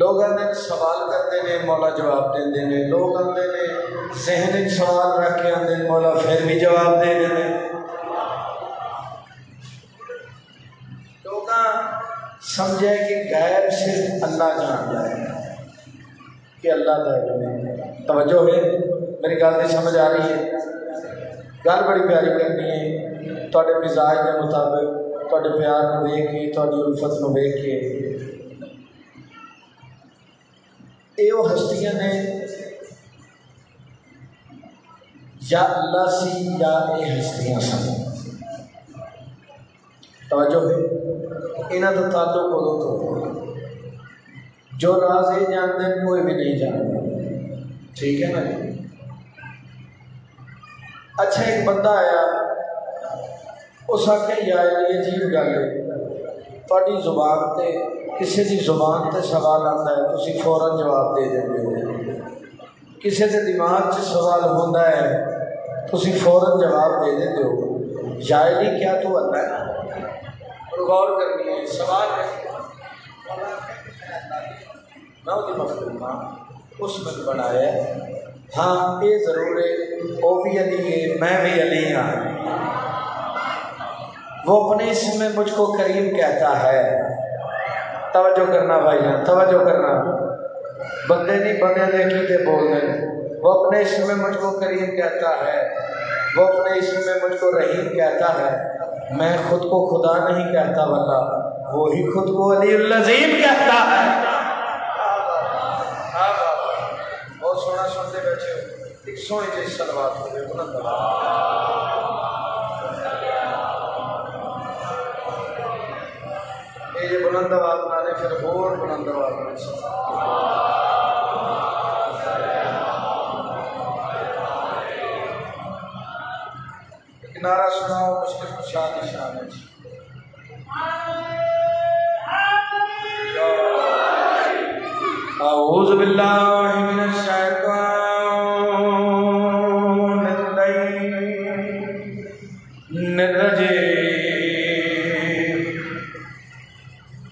لوگ آتے سوال کرتے ہیں مولا جواب دے ہیں، لوگ آتے ہیں ذہن سوال رکھ کے آتے ہیں مولا پھر بھی جواب دے دیں۔ لوگ سمجھے کہ غیب صرف اللہ جانتا ہے کہ اللہ کا علم ہے۔ توجہ ہے میری گل کی سمجھ آ رہی ہے؟ گل بڑی پیاری کرنی ہے تواڈے مزاج کے مطابق، تواڈے پیار کو دیکھ کے، تواڈی الفت کو دیکھ کے۔ یہ وہ ہستیاں نے یا اللہ سی یا یہ ہستیاں سن۔ توجہ ہے انہاں دا تعلق ادوں تو جو راز یہ جانتے ہیں کوئی بھی نہیں جانتا، ٹھیک ہے نا جی؟ اچھا ایک بندہ آیا، اس آخیا یار یہ عجیب گل ہے، تھوڑی زبان تے کسی کی زبان تے سوال آتا ہے تسی فوراً جواب دے دیں ہو، کسی کے دماغ سے سوال ہوتا ہے تسی فوراً جواب دے دیں ہو، جائلی کیا تو آتا ہے؟ غور کرنی ہے سوال ہے میں اس میں بنایا ہاں یہ ضرور ہے وہ بھی علی ہے میں بھی علی ہاں، وہ اپنے اسم میں مجھ کو کریم کہتا ہے۔ توجہ کرنا بھائی جان، توجہ کرنا، بندے نہیں بندے دیکھی تے بول دیں۔ وہ اپنے اسم میں مجھ کو کریم کہتا ہے، وہ اپنے اسم میں مجھ کو رحیم کہتا ہے، میں خود کو خدا نہیں کہتا واللہ وہی خود کو علی العظیم کہتا ہے۔ بہت سونا سنتے بیٹھے ہو، ایک سونی جی صلوات ہو گئے بلند یہ بلند آواز نہ پھر اور بلند آواز میں ایک نعرہ سناؤ مشکل کشا نشان ہے۔ اعوذ باللہ من الشیطان الرجیم،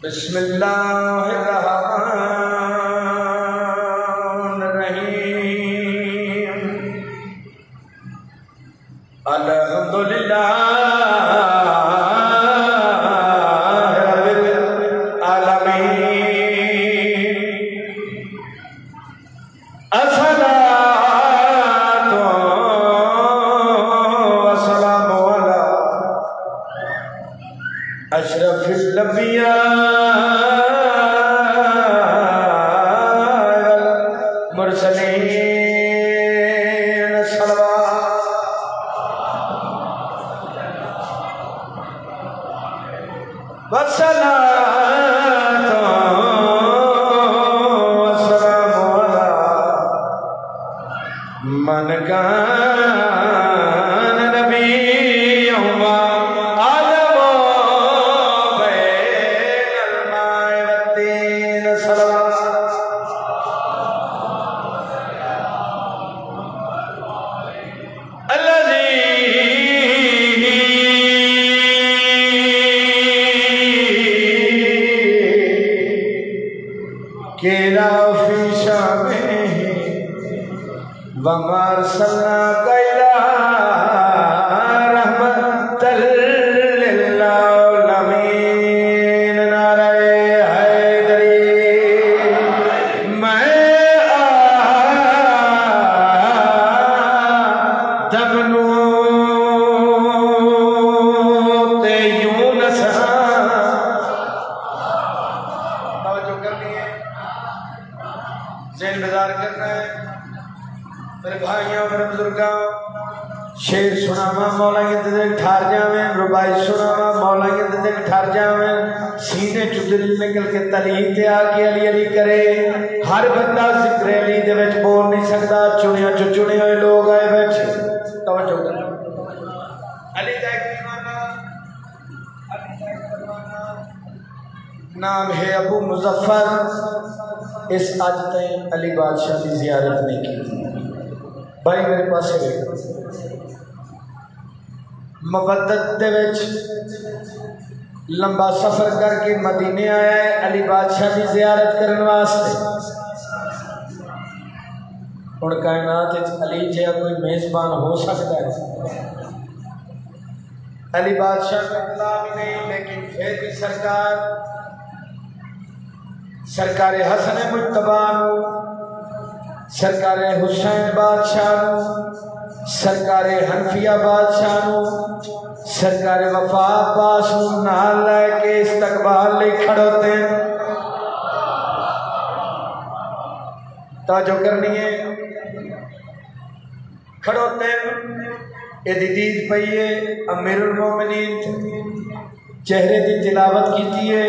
بسم اللہ الرحمن الرحیم، الحمدللہ اشرف الانبیاء والمرسلین صلوات والصلاة والسلام علی من کان نبیہما وَمَا أَرْسَلْنَاكَ إِلَّا رَحْمَةً لِّلْعَالَمِينَ۔ نعرہ حیدری میں آدم نوح یونس توجہ کرنی ہے، ذہن بیدار کرنا ہے میرے بھائیوں میرے بزرگاں۔ شیر سناوا مولا کے دل ٹھار جاویں، ربائی سناوا مولا کے دل ٹھار جاویں، سینے چ دل نکل کے تلین تے آ کے علی علی کرے۔ ہر بندہ ذکر علی دے وچ بول نہیں سکتا، چنیا چ چنے ہوئے لوگ آئے بیٹھے۔ توجہ کرنا، علی دا ایک دیوانہ، علی دا ایک دیوانہ نام ہے ابو مظفر، اس آج تائیں علی بادشاہ کی زیارت نہیں کی۔ بھائی میرے پاس ہے مودت دے وچ لمبا سفر کر کے مدینے آیا ہے علی بادشاہ کی زیارت کرنے واسطے۔ اور کائنات علی جہاں کوئی میزبان ہو سکتا ہے؟ علی بادشاہ کا اطلاع بھی نہیں، لیکن پھر بھی سرکار حسن مجتبی سرکار حسین بادشاہ سرکار حنفیہ بادشاہ سرکار وفا عباس نال لے کے استقبال لے کھڑوتے ہیں۔ توجہ کرنی ہے، کھڑوتے ہیں، یہ دید پئیے امیر المومنین چہرے دی تلاوت کیتی ہے،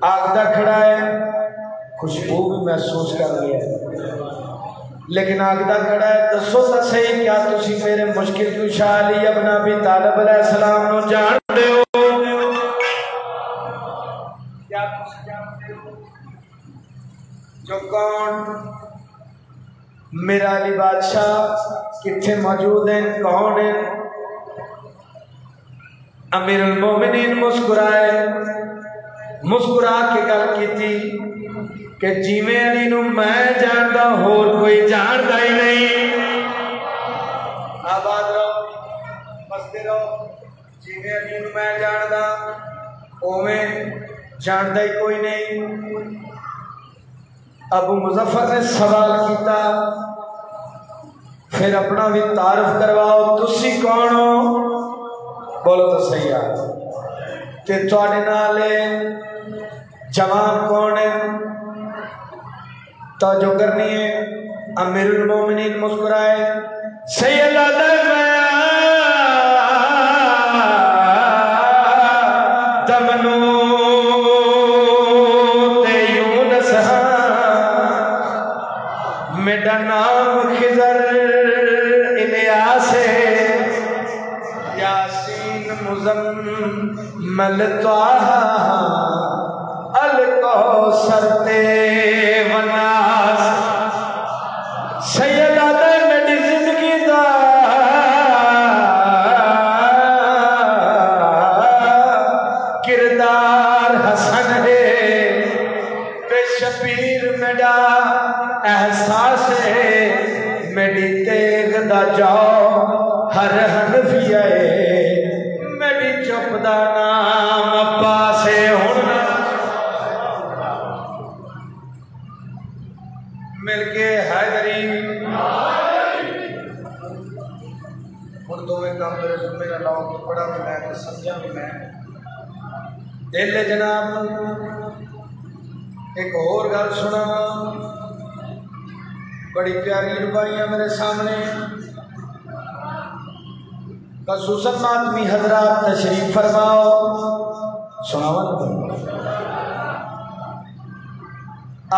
آگدہ کھڑا ہے، خوشبو بھی محسوس کر لیا ہے، لیکن آگدہ کھڑا ہے۔ دسو تو صحیح، کیا تسی میرے مشکل کشا علی ابن ابی طالب علیہ السلام نو جان دے ہو؟ کیا تسی جانتے ہو جو کون میرا علی بادشاہ کتھے موجود ہیں، کون ہیں؟ امیر المومنین مسکرائے، مسکرا کے گل کی تھی کہ جیویں علی نو میں جاندا ہور کوئی جاندا ہی نہیں۔ آباد رہو، بستے رہو، جیویں علی نو میں جاندا اوویں جاندا ہی کوئی نہیں۔ ابو مظفر نے سوال کیتا، پھر اپنا بھی تعارف کرواؤ، تسی کون ہو؟ بولو تو صحیح آ تے تواڈے نال جوان کون ہے؟ توجہ کرنی ہے۔ امیر المومنین مسکرائے، سید میرا نام خضر الیاس یاسین مزمل طٰہٰ الکوثر وناس۔ سید آدم میری زندگی دا کردار حسن ہے، تے شبیر میرا احساس ہے، میری تیغ دا جاؤ ہر حنفیہ ہے، میری چپ دا نام عباس ہے۔ مل کے حیدری ہوں دو کام میرے میرا لاؤ کہ پڑھا بھی میں سمجھا بھی میں دل جناب ایک اور گل سنا، بڑی پیاری روایاں میرے سامنے، خصوصاً ماتمی حضرات تشریف فرماؤ، سناوا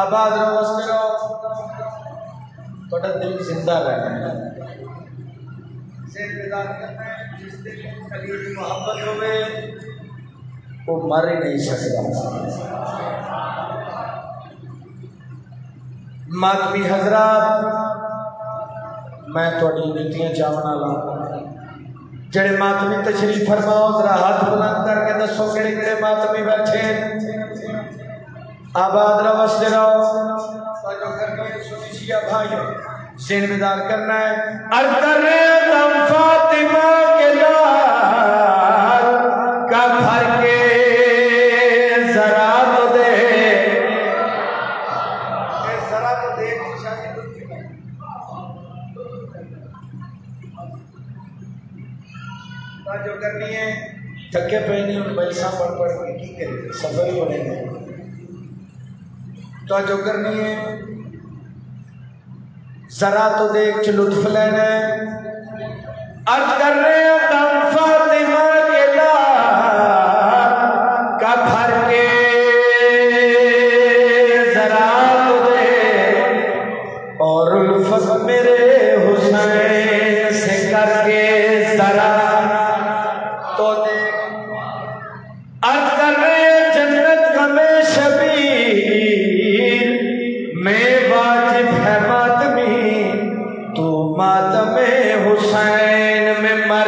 آباد رہو، وستے رہو، تھوڑا دل زندہ رہنا ہے، ذہن بیدار کرنا ہے۔ جس دل علی کی محبت ہوئے وہ مر ہی نہیں سکتا۔ ماتمی حضرات، میں تھوڑی نیتیاں چاہنا لا، جڑے ماتمی تشریف فرماؤ ذرا ہاتھ بلند کر کے دسو کہڑے کہڑے ماتمی بیٹھے۔ آباد رہو، وستے رہو، توجہ کرنی ہے سنی شیعہ بھائیوں، ذہن بیدار کرنا ہے۔ عرض کر رہے ہیں دم فاطمہ کے لال کا بھر کے ذرا تو دے، ذرا تو دیکھ توجہ کرنی ہے۔ تھکے پہ نہیں ان پیسہ پڑھ پڑھ کے کی کرے، سفر ہی بنے گا۔ توجہ کرنی ہے، ذرا تو دیکھ چ لطف لینا ہے۔ عرض کر رہے ہیں دم فاطمہ کے لال کا بھر کے ذرا تو دے، اور الفت میرے حسین سے کر کے ذرا تو دیکھ۔ عرض کر رہے ہیں جنت کا میں شبیر میں واجب ہے ماتمی، تو ماتم حسین میں مر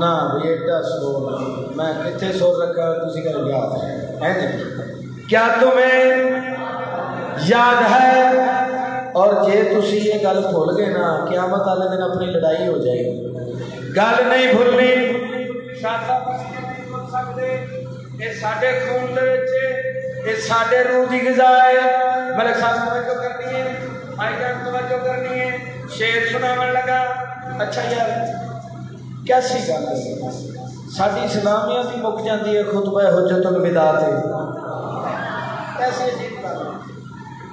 نہ بھی ایڈا سور میں کتنے سور رکھا تھی کہ یاد ہے نہیں؟ کیا تمہیں یاد ہے؟ اور جے تسی یہ گل بھول گئے نا قیامت والے دن اپنی لڑائی ہو جائے گی. گل نہیں بھولنی. شادا بچے نہیں بھول سکتے. یہ ساڈے خون دے وچ، یہ ساڈے روح دی غذا ہے. ملک صاحب توجہ کرنی ہے، بھائی جان توجہ کرنی ہے. شعر سناون لگا. اچھا یار کیسی گل ہے، ساری اسلامیہ کی مک جاتی ہے خطبہ حجت الوداع تے. کیسی عجیب گل ہے.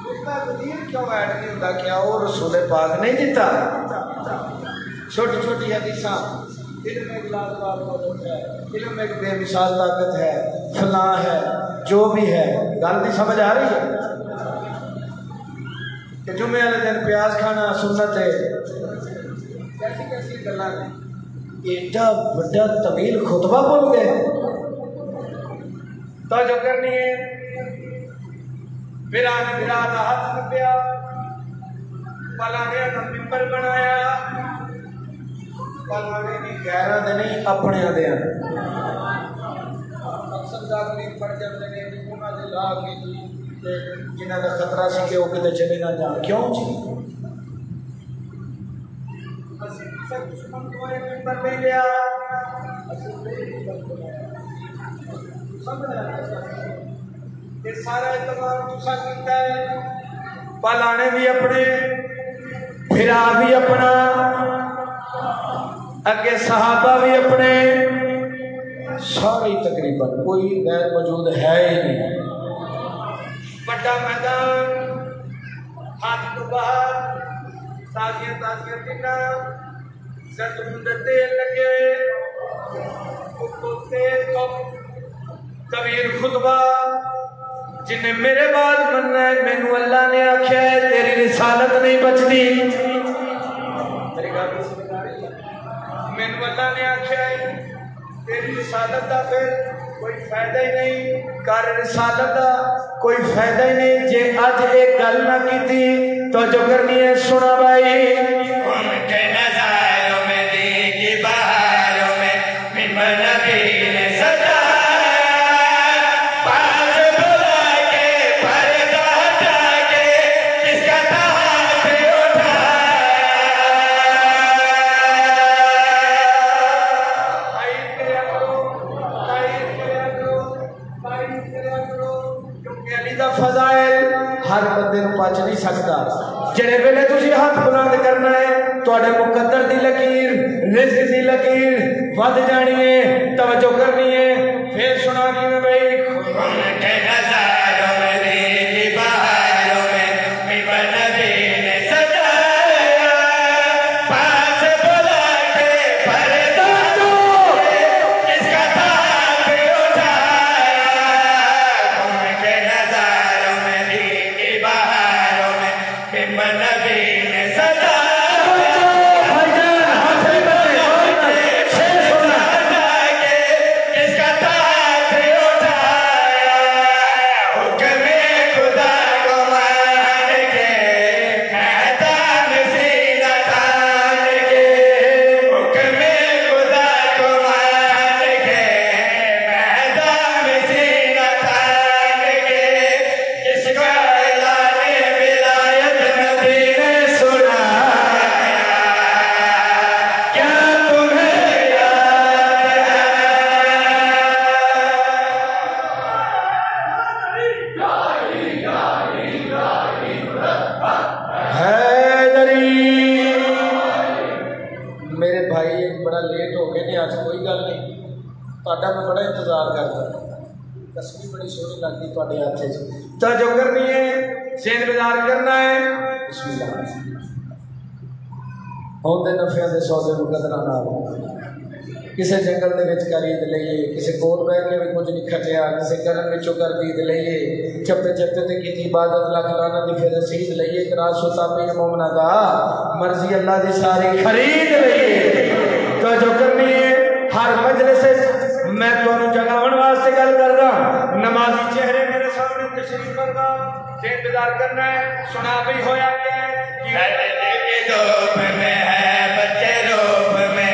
خطبہ بدیر کیوں ایڈ نہیں ہوتا؟ کیا وہ رسول پاک نہیں دیتا؟ چھوٹی چھوٹی حدیثاں، علم ایک لاجواب ہے، علم ایک بے مثال طاقت ہے، فلاں ہے، جو بھی ہے. گل نہیں سمجھ آ رہی ہے کہ جمعے والے دن پیاز کھانا سنت ہے. کیسی کیسی گلاں ہیں. ایڈا بڑا طویل خطبہ بول گئے. توجہ کرنی ہے. برا نے برا کا ہاتھ نپیا، پلانے کا ممبر بنایا. پلانے بھی غیراں دے نہیں اپنے دے. اکثر داخلی پڑ جاتے ہیں کہ انہاں دے لا کے جنہاں دا خطرہ سی کہ وہ کدے چلے نہ جان. کیوں جی؟ دشمن کو ایک ممبر نہیں لیا. یہ سارا اعتماد تسا کیتا ہے. پلانے بھی اپنے، پھرا بھی اپنا، اگے صحابہ بھی اپنے، سارے تقریباً کوئی غیر موجود ہے ہی نہیں. بڑا میدان، ہاتھ تو باہر، تازیاں تازیاں دنا، زرد مندتے لگے، تیز طویل خطبہ. جنہیں میرے بعد مننا ہے، مینو اللہ نے آکھیا ہے تیری رسالت نہیں بچتی. میری گل سمجھ آ رہی ہے؟ مینو اللہ نے آکھیا ہے تیری رسالت دا پھر کوئی فائدہ ہی نہیں. کر رسالت دا کوئی فائدہ ہی نہیں جے اج ایک گل نہ کیتی. تو جو کرنی ہے سنا بھائی. ان کے نظاروں میں دیکھی بہاروں میں ممبر نبی نے سجایا. پاس بلا کے پردہ ہٹا کے کس کا ہاتھ اٹھایا. تعریف کریا کرو، تعریف کریا کرو، تعریف کریا کرو. کیونکہ علی دا فضائل ہر بندے نو پچ نہیں سکتا. جڑے ویلے تسی ہاتھ بلند کرنا ہے تواڈے مقدر دی لکیر، رزق دی لکیر ود جانی ہے. توجہ کرنی ہے. پھر سنا کی بھائی. ان کے نظاروں میں دیکھی بہاروں میں ممبر نبی نے سجایا. پاس بلا کے پردہ کس کا ہاتھ اٹھایا. ان کے نظاروں میں دیکھی بہاروں میں ممبر نبی نے سجایا. میں بڑا انتظار کرتا. تصویر بڑی سونی لگتی تھوڑے ہاتھ سے. توجہ کرنی ہے، ذہن بیدار کرنا ہے. بسم اللہ. ہوندے نفعاں دے سودے مقدرہ نال کسے جنگل دے وچ خرید لئیے، کسے کول بیٹھ کے بھی کچھ نہیں کھٹیا، کسے گرن وچوں خرید لئیے، چپے چپے تے کیتی عبادت لکھ لانا دی پھر رسید لئیے. کراس ستا پیر مومنا دا مرضی اللہ دی ساری خرید لئیے. توجہ کرنی ہے. ہر مجلس میں تمہیں جگاون واسطے گل کر رہا. نمازی چہرے میرے سامنے تشریف فرما. ذہن بیدار کرنا ہے. سنا بھی ہویا کیا ہے. دھوپ میں ہے بچے روپ میں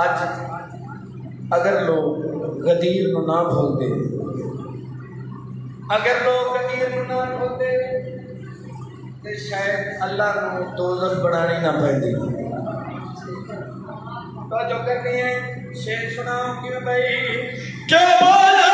اج اگر لوگ غدیر نو نہ بھول دے، اگر لوگ غدیر نو نہ بھول دے تے شاید اللہ نو دوزخ بنانی نہ پیندی۔ تو جو کرنی ہے شعر سناؤ کیوں بھائی کیا بولا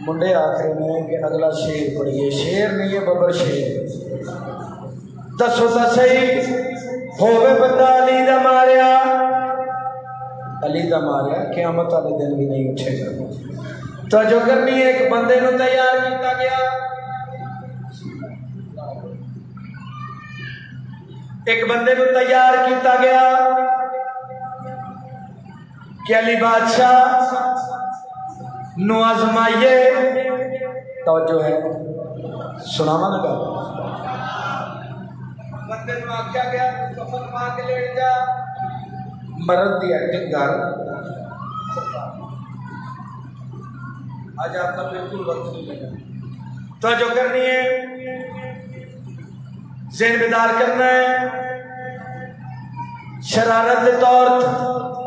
منڈے آخری میں کہ اگلا شیر پڑھیے، شیر نہیں ہے ببر شیر۔ دسو تا صحیح ہووے بندہ علی دا ماریا، علی دا ماریا قیامت والے دن بھی نہیں اٹھے گا۔ تو جو کرنی ہے ایک بندے نو تیار کیتا گیا، ایک بندے نو تیار کیتا گیا کہ علی بادشاہ نو آزمائیے۔ توجہ ہے سناوا لگا، بندے نو آکھیا گیا کفن پا کے لیٹ جا، مرد دی ایکٹنگ کر۔ آج آپ کا بالکل وقت نہیں لگا، توجہ کرنی ہے، ذہن بیدار کرنا ہے۔ شرارت دے طور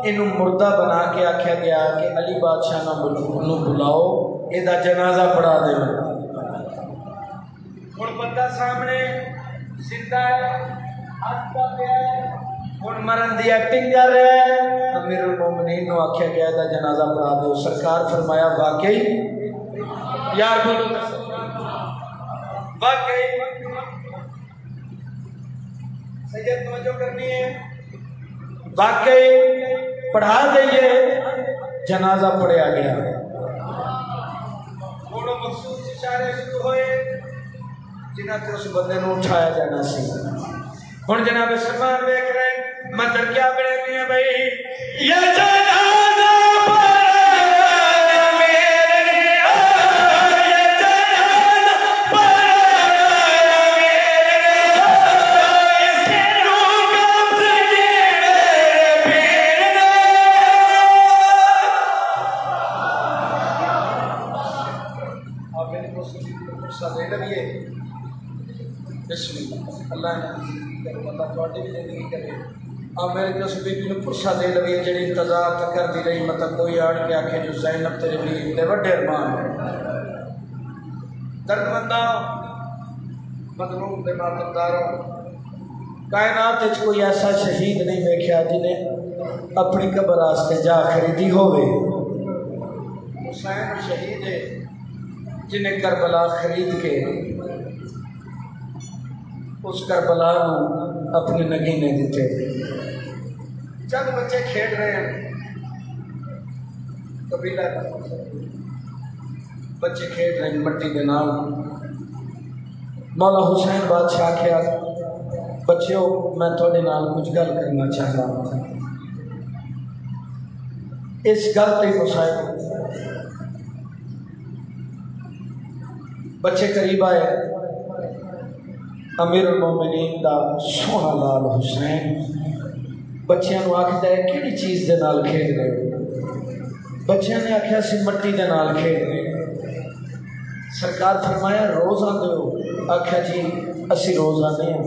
انہوں مردہ بنا کے آکھیا گیا کہ علی بادشاہ نہ بلاؤ، ایدہ جنازہ پڑھا دے۔ اور بندہ سامنے زندہ ہے، ہاتھ پا گیا ہے، اور مرن دی ایکٹنگ کر رہا ہے۔ امیر المومنین نو آکھیا گیا ایدہ جنازہ پڑھا دے۔ سرکار فرمایا واقعی یار بولو واقعی سید توجہ کرنی ہے، واقعی پڑھا دئیے۔ جنازہ پڑھیا گیا، تھوڑا مخصوص اشارے شروع ہوئے جنہاں تے اس بندے نو اٹھایا جانا سی۔ ہن جناب سلمان دیکھ رہے ہیں منظر کیا بڑے ہیں بھائی، یہ جنازہ اللہ نے اللہ تھوڑی بھی زندگی کرے۔ اور میرے جو اس بیبی نے پرسہ دے لگی جڑی انتظار تک کر دی رہی، مطلب کوئی آڑ کے آکھے جو زینب تیرے بھی دے وڈے ارمان درد مندہ مظلوم دے ماتمداروں، کائنات وچ کوئی ایسا شہید نہیں دیکھا جنہیں اپنی قبر واسطے جا خریدی ہوئے۔ حسین شہید ہے جنہیں کربلا خرید کے اس کربلا نو اپنے نگینے دیتے۔ چند بچے کھیل رہے ہیں، قبیلہ بچے کھیل رہے ہیں مٹی کے نال۔ مولا حسین بادشاہ کیا بچیوں میں تھوڑے نال کچھ گل کرنا چاہتا ہوں۔ اس گل تے حسین بچے قریب آئے، امیر المومنین دا سونا لال حسین بچیاں نو آکھدا ہے کیڑی چیز دے نال کھیل رہے ہو؟ بچیاں نے آکھیا سی مٹی دے نال کھیل رہے۔ سرکار فرمایا روز آندے ہو؟ آکھیا جی اسی روز آنے ہیں،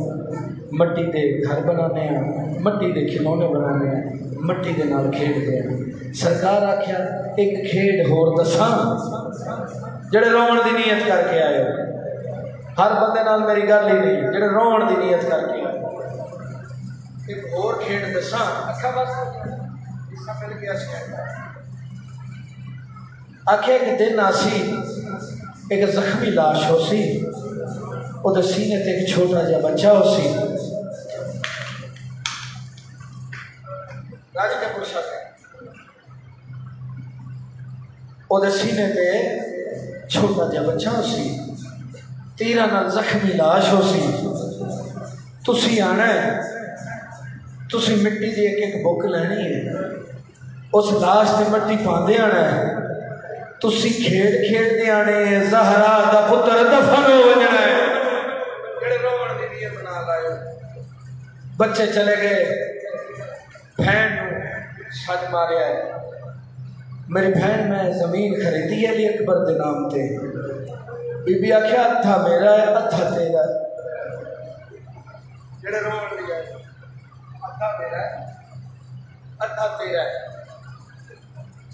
مٹی دے گھر بنانے ہیں، مٹی دے کھلونے بنانے ہیں، مٹی دے نال کھیلتے ہیں۔ سرکار آکھیا ایک کھیڈ ہور دساں جڑے رومن دی نیت کر کے آئے ہو۔ ہر بندے نال میری گل ہی نہیں، جڑے رومن دی نیت کر کے آئے ایک اور کھیڈ دساں۔ اکھا بس اس کا مل گیا سی آکھے ایک دن آسی ایک زخمی لاش ہو سی، او دے سینے تے ایک چھوٹا جا بچہ ہو سی۔ وہ سینے تے چھوٹا جا بچہ ہو سی، تیرہ نال زخمی لاش ہو سی، تسی آنا ہے، تسی مٹی دی ایک ایک بک لینی ہے، اس لاش تے مٹی پاندے آنا ہے، تسی کھیڑ کھیڑ دے آنے زہرا دا پتر دفن ہو جانا ہے، جڑے روڑ دی نیت نہ لائے۔ بچے چلے گئے، بہن چھت مارے آئے، میری بہن میں زمین خریدی ہے علی اکبر دے نام تے، بی بی آکھیا اتھا میرا ہے اتھا تیرا ہے، جڑے روڑ دیا ہے اتھا میرا ہے اتھا تیرا ہے۔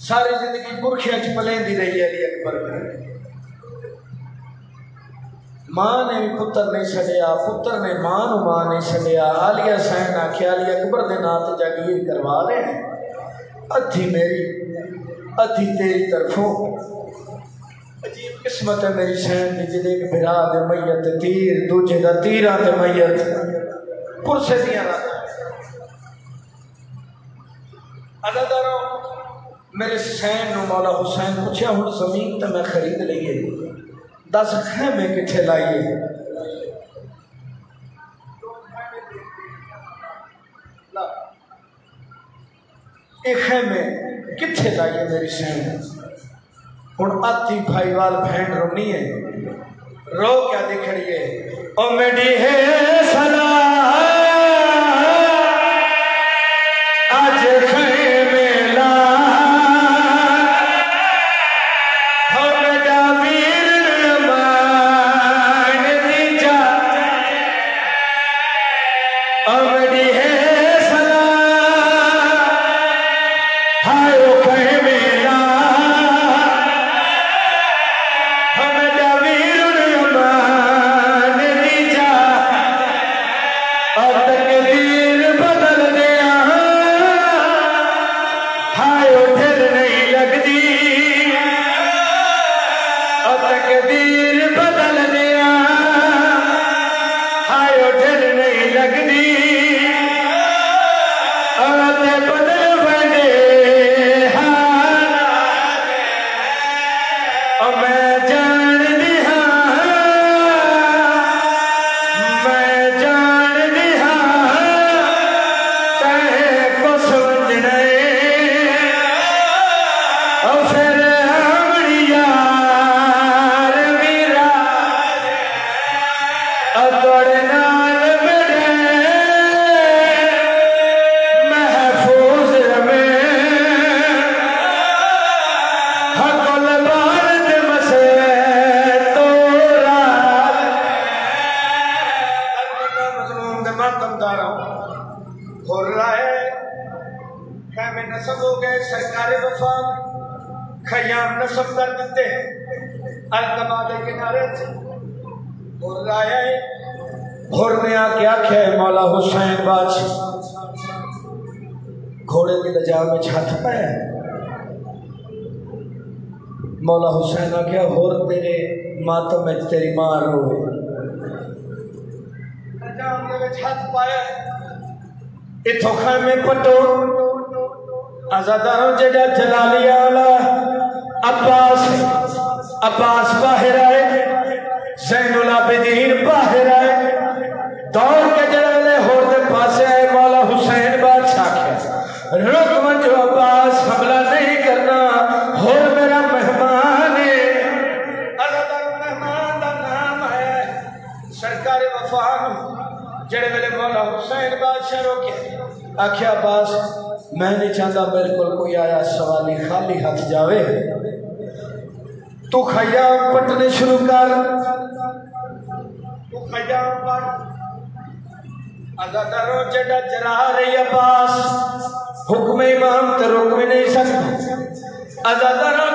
ساری زندگی برکھیاں چ پلین دی رہی ہے علی اکبر میں، ماں نے بھی پتر نہیں چھڑیا، پتر نے ماں نو ماں نہیں چھڑیا، عالیہ حسین آکھیا علی اکبر دے نام تے جاگیر کروا لے، ادھی میری ادھی تیری طرفوں۔ عجیب قسمت ہے میری سین دی، جدے ایک بھرا دے میت تیر، دوجے دا تیرہ دے میت پرسے دیاں رہا۔ عزاداروں میرے سین نو مولا حسین پوچھا ہن زمین تے میں خرید لئیے، 10 خیمے کتھے لائیے؟ ایک خیمے کتھے لائیے میری سین؟ ہن آتی بھائی وال بہن رونی ہے، رو کیا دکھ رہی ہے؟ او میڈی ہے سلام آج خیمے لا مولا حسین آکھیا ہور تیرے ماتم میں تیری ماں روئے، نجام دے وچ ہاتھ پایا، اتھو خیمے پٹو، عزاداروں جڑا جلالی آلا عباس باہر آئے، زین العابدین باہر آئے، دوڑ کے جڑے ہور دے پاسے آئے، مولا حسین بادشاہ کیا رک منجو عباس حملہ نہیں کرنا، ہور میرا مہمان ہے، عزادار مہمان دا نام ہے سرکار وفان، جڑے میرے مولا حسین بادشاہ روکے، آکھیا عباس میں نہیں چاہتا بالکل کوئی آیا سوالی خالی ہاتھ جاوے، تو خیام پٹنے شروع کر، تو خیام پٹ، عزاداروں جڑا جرا رہی عباس، حکم امام تے رک بھی نہیں سکتا، عزاداروں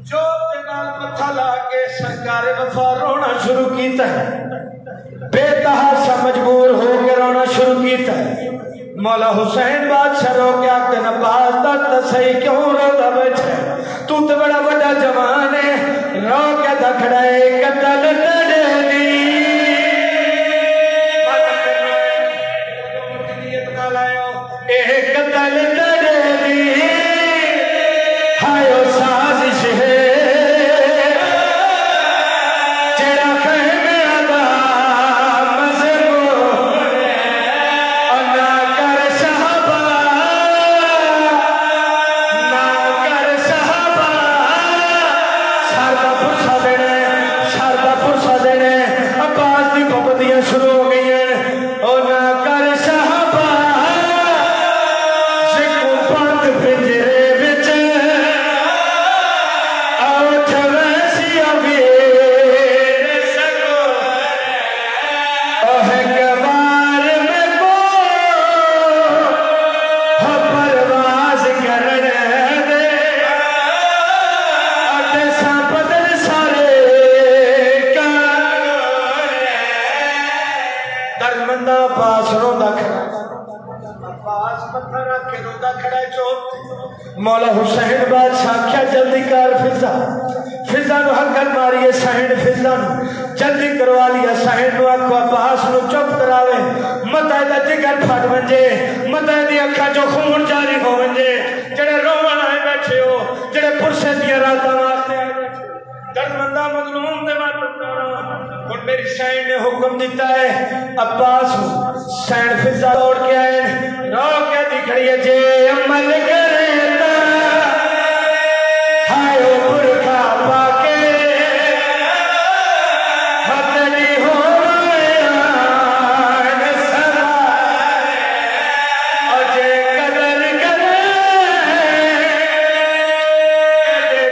جو دنال متھا لاکے سرکار وفا رونا شروع کیتا ہے، بے تحاشا مجبور ہو کے رونا شروع کیتا ہے، مولا حسین بادشاہ رو کے آکتے نباز داتا صحیح کیوں رو دا بیٹھے، تو تے بڑا بڑا جوان ہے، رو کے دکھڑائے قتل تڑے دی، قتل رکھ کے روتا کھڑا ہے چوت مولا حسین بادشاہ کیا جلدی کر فضا نو حقل ماری ہے سہن فضا نو جلدی کروا لیا سہن نو آکھو عباس نو چپ کراوے مطا دا جگر پھٹ ونجے مطا دی اکھا جو خون جاری ہو ونجے جڑے روان آئے بیٹھے ہو جڑے پرسے دیا راتاں واسطے آئے بیٹھے درد مندہ مظلوم دے اور میری سین نے حکم دیتا ہے عباس سین فضا دوڑ کے آئے رو کے دکھڑی ہے جے عمل کرتا ہائے برکھا پاکے حتنی ہو میان سبا اور جے قدر کرے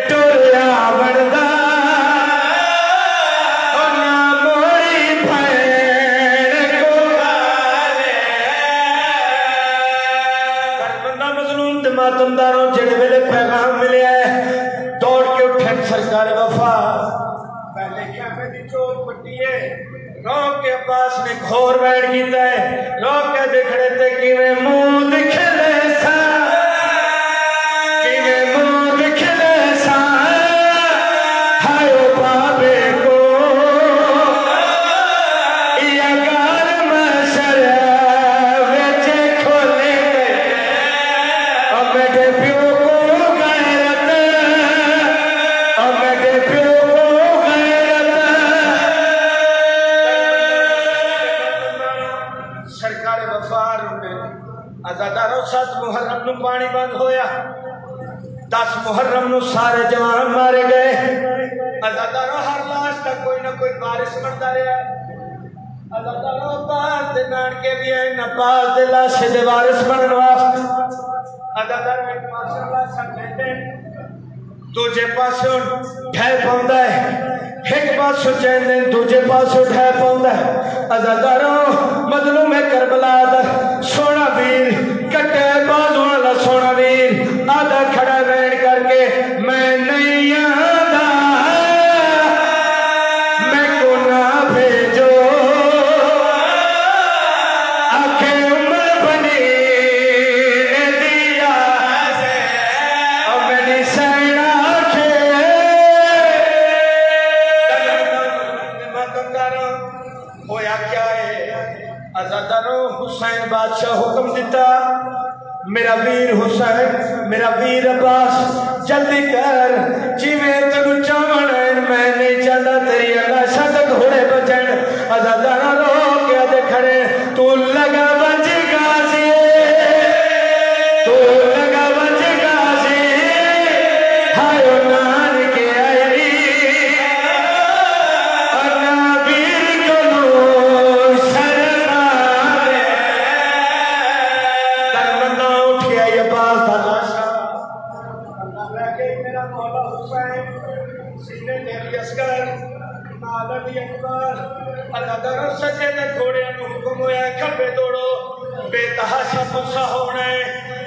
ٹوریا بڑھدا ماتمداروں جڑے ویلے پیغام ملے ہے دوڑ کے اٹھیں سرکار وفا پہلے کیفے دی چوٹ پٹی ہے رو کے عباس نے گھور بیٹھ گیتا ہے رو کے دکھڑے تے کیویں منہ دکھلے سا کیویں منہ دکھلے سا ہائے بابے کو یا گال محشر وچ کھولے میرے پیو کو غیرت میرے پیو کو غیرت سرکار وفار عزاداروں 7 محرم نو پانی بند ہویا 10 محرم نو سارے جوان مارے گئے عزاداروں ہر لاش تک کوئی نہ کوئی بارش بنتا رہا عزاداروں عباس دے نانکے بھی ہیں عباس دے لاشے دے وارث بنن واسطے عزادار ایک پاسوں اللہ سکتے دوجے پاسوں ڈھے پاؤندا ہے ایک پاسوں چیندیں دوجے پاسوں ڈھے پاؤندا ہے عزاداروں مظلوم کربلا دا سونا ویر کٹے بازوں والا سونا ویر آدھا کھڑا رہن کر کے میں نہیں آدھا میں کو نہ بھیجو آنکھیں عمر بنی حسین بادشاہ حکم دیتا میرا ویر حسین میرا ویر عباس جلدی کر جیویں تنو چاون میں نہیں چاہتا تیری لاشاں تے گھوڑے بچن عزاداراں رو کے دے کھڑے تو لگا بچ غازی تو لگا بچ غازی ہائے نان کے آئی انا ویر کلو سچے دے گھوڑے نو حکم ہویا کھبے دوڑو بے تحاشا پسا ہونا ہے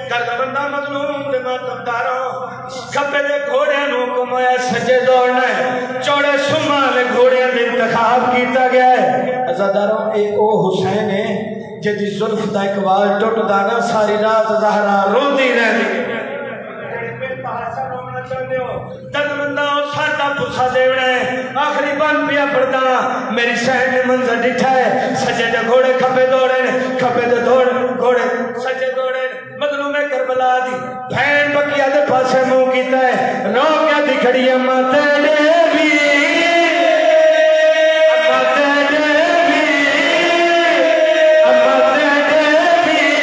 درد بندہ مظلوم دے ماتمداروں کھبے دے گھوڑے نو حکم ہویا سچے دوڑنا ہے چوڑے سمال گھوڑے دے انتخاب کیتا گیا ہے عزاداروں اے او حسین ہے جدی ظلف دا اقوال ٹوٹ دانا ساری رات زہرا رو دی رہنی درد بندہ ساڑھا پسا دیونا ہے آخری بان پیا پڑتا میری سہن نے منظر ڈٹھا ہے سجے دے گھوڑے کھپے دوڑے کھپے دے گھوڑے سجے دوڑے مظلوم کربلا دی بھین بکیا دے پاسے منہ کیتا ہے رو کیا دکھڑی اما تیرے بھی اما تیرے بھی اما تیرے بھی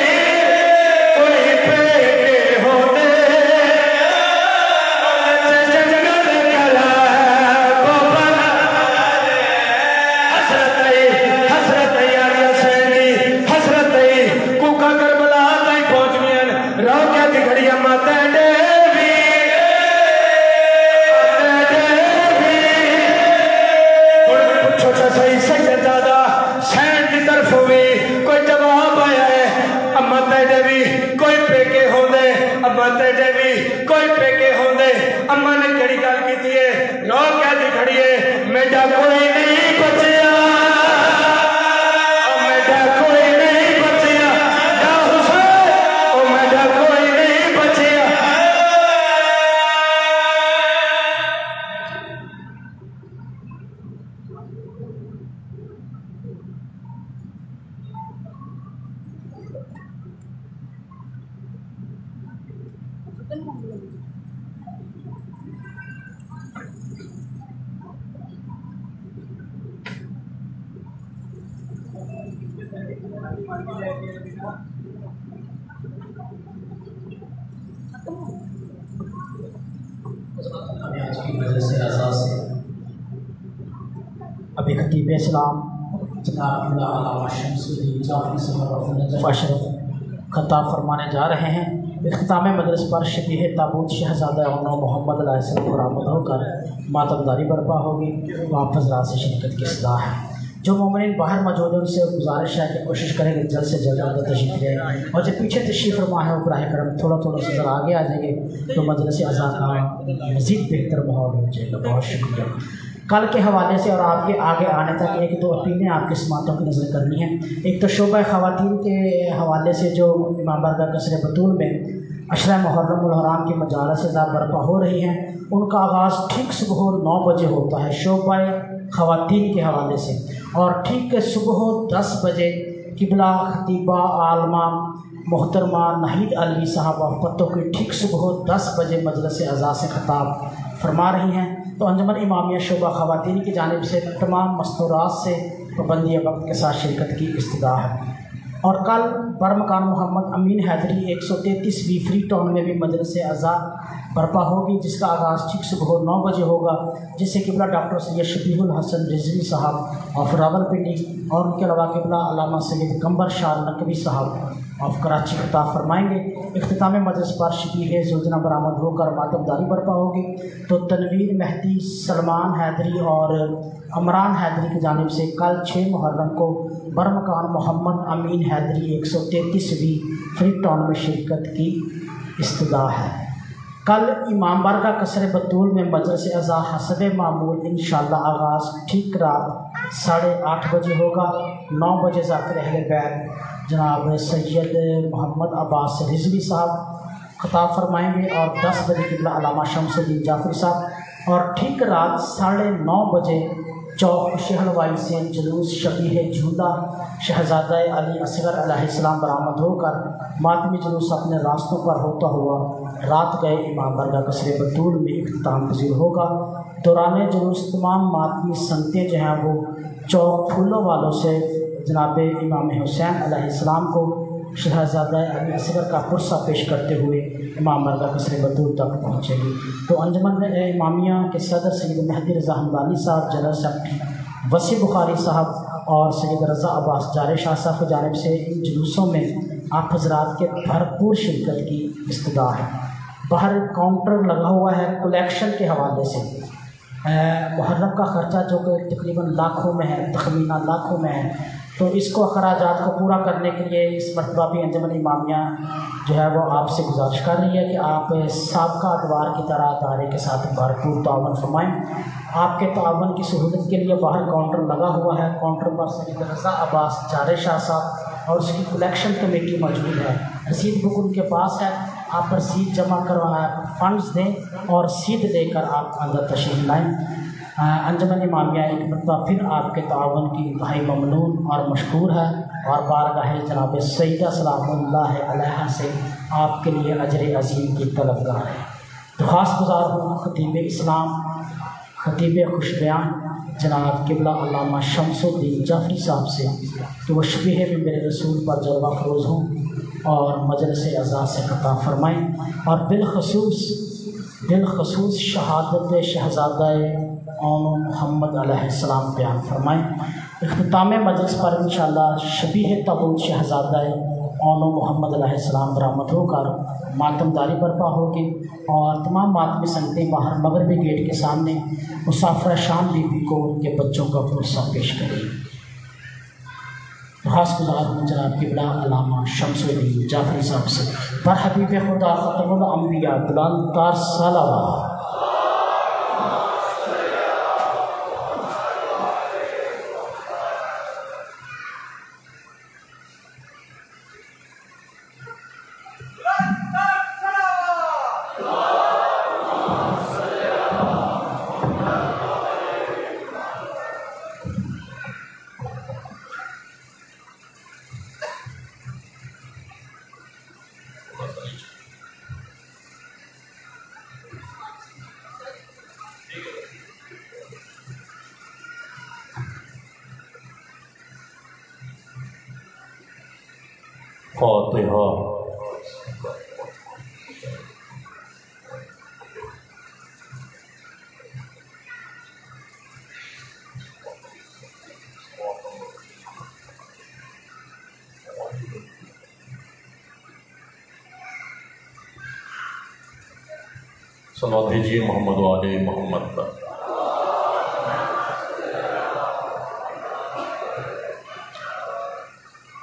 کوئی پیٹے ہونے گھڑیاں ماتا ڈے بھی ہمیں آج کی مجلس اعزاز سے ابھی خطیب اسلام جناب علامہ شمس الدین جعفری صاحب نجف اشرف خطاب فرمانے جا رہے ہیں۔ اختتام مجلس پر شبیہ تابوت شہزادہ عنو محمد علیہ السلام برآمد ہو کر ماتمداری برپا ہوگی۔ آپ حضرات سے شرکت کی اصلاح ہے۔ جو مومنین باہر موجود ہیں ان سے گزارش ہے کہ کوشش کریں کہ جلد سے جلد اندر تشریف لے آئیں، اور جو پیچھے تشریف فرما ہے وہ براہ کرم تھوڑا سے ذرا آگے آ جائیں گے تو مجلس اعزاز کا مزید بہتر ماحول ہو جائے گا۔ بہت شکریہ۔ کل کے حوالے سے اور آپ کے آگے آنے تک ایک دو اپیلیں آپ کی سماعتوں کی نظر کرنی ہیں۔ ایک تو شعبہ خواتین کے حوالے سے جو امام بارگاہ قصر بطول میں عشرہ محرم الحرام کی مجالس برپا ہو رہی ہیں، ان کا آغاز ٹھیک صبح 9 بجے ہوتا ہے شعبہ خواتین کے حوالے سے، اور ٹھیک صبح 10 بجے قبلہ خطیبہ عالمہ محترمہ ناہید علی صاحبہ پتوں کی ٹھیک صبح 10 بجے مجلس اعزاز سے خطاب فرما رہی ہیں۔ تو انجمن امامیہ شعبہ خواتین کی جانب سے تمام مستورات سے پابندی وقت کے ساتھ شرکت کی استدعا ہے۔ اور کل برمکان محمد امین حیدری 133 فری ٹاؤن میں بھی مجلس اعزاز برپا ہوگی، جس کا آغاز ٹھیک صبح 9 بجے ہوگا، جس سے قبلہ ڈاکٹر سید شفیع الحسن رضوی صاحب آف راولپنڈی اور ان کے علاوہ قبلہ علامہ سید قمبر شاہ نقوی صاحب آف کراچی خطاب فرمائیں گے۔ اختتام مجلس پر شفیع زوجنا برآمد ہو کر ماتمداری برپا ہوگی۔ تو تنویر مہدی، سلمان حیدری اور عمران حیدری کی جانب سے کل 6 محرم کو برمکان محمد امین حیدری 133 فری ٹاؤن میں شرکت کی استدعا ہے۔ کل امام بارگاہ قصر بطول میں مجلس اعزاز حسب معمول انشاءاللہ آغاز ٹھیک رات 8:30 بجے ہوگا۔ 9 بجے ذاکر اہل بیت جناب سید محمد عباس رضوی صاحب خطاب فرمائیں گے، اور 10 بجے قبلہ علامہ شمس الدین جعفری صاحب، اور ٹھیک رات 9:30 بجے چوک خوشی حلوائی سے جلوس شبیہ جھولا شہزادہ علی اصغر علیہ السلام برآمد ہو کر ماتمی جلوس اپنے راستوں پر ہوتا ہوا رات گئے امام بارگاہ قصر بطول میں اختتام پذیر ہوگا۔ دوران جلوس تمام ماتمی سنگتیں جو ہیں وہ چوک پھولوں والوں سے جناب امام حسین علیہ السلام کو شہزادہ علی اصغر کا پرسہ پیش کرتے ہوئے امام بارگاہ قصر بطول تک پہنچے گی۔ تو انجمن امامیہ کے صدر سید مہدی رضا حمدانی صاحب، جنرل سیکرٹری وسیع بخاری صاحب اور سید رضا عباس جارے شاہ صاحب کی جانب سے ان جلوسوں میں آپ حضرات کے بھرپور شرکت کی استدعا ہے۔ باہر کاؤنٹر لگا ہوا ہے کلیکشن کے حوالے سے۔ محرم کا خرچہ جو کہ تقریباً لاکھوں میں ہے، تخمینہ لاکھوں میں ہے، تو اس کو اخراجات کو پورا کرنے کے لیے اس مرتبہ بھی انجمن امامیہ جو ہے وہ آپ سے گزارش کر رہی ہے کہ آپ سابقہ ادوار کی طرح ادارے کے ساتھ بھرپور تعاون فرمائیں۔ آپ کے تعاون کی سہولت کے لیے باہر کاؤنٹر لگا ہوا ہے۔ کاؤنٹر پر سید رضا عباس جارے شاہ صاحب اور اس کی کلیکشن کمیٹی موجود ہے۔ رسید بک ان کے پاس ہے، آپ رسید جمع کروانا فنڈز دیں اور رسید لے کر آپ اندر تشریف لائیں۔ انجمن امامیہ ایک مرتبہ پھر آپ کے تعاون کی انتہائی ممنون اور مشکور ہے، اور بارگاہ جناب سیدہ سلام اللہ علیہ سے آپ کے لیے اجر عظیم کی طلبگار ہے۔ درخواست گزار ہوں خطیب اسلام، خطیب خوش بیان جناب قبلہ علامہ شمس الدین جعفری صاحب سے کہ وہ شبیہ میں میرے رسول پر جلوہ فروز ہوں اور مجلس اعزاز سے خطاب فرمائیں، اور بالخصوص شہادت شہزادہ عنو محمد علیہ السلام بیان فرمائیں۔ اختتام مجلس پر انشاءاللہ شبیہ تابوت شہزادہ عنو محمد علیہ السلام برآمد ہو کر ماتمداری برپا ہوگی، اور تمام ماتمی سنگتیں باہر مغربی گیٹ کے سامنے مسافرہ شام بی بی کو ان کے بچوں کا پرسہ پیش کریں۔ درخواست گزار ہوں جناب قبلہ علامہ شمس الدین جعفری صاحب سے پر حبیب خدا ختم الانبیاء بلند تار صلوات۔ فاتحہ۔ صلوات بھیجیے محمد و آل محمد پر۔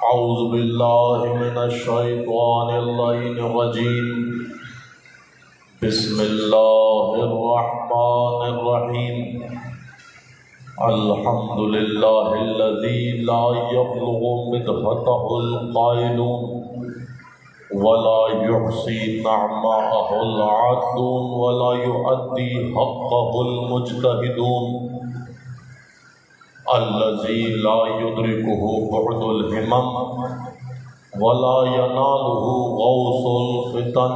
اعوذ باللہ من الشیطان اللعین الرجیم، بسم اللہ الرحمن الرحیم، الحمد للہ الذی لا یبلغ مدحتہ القائلون ولا يحصي نعماءه العادون ولا يؤدي حقه المجتهدون، الذي لا يدركه بعد الهمم ولا يناله غوص الفتن،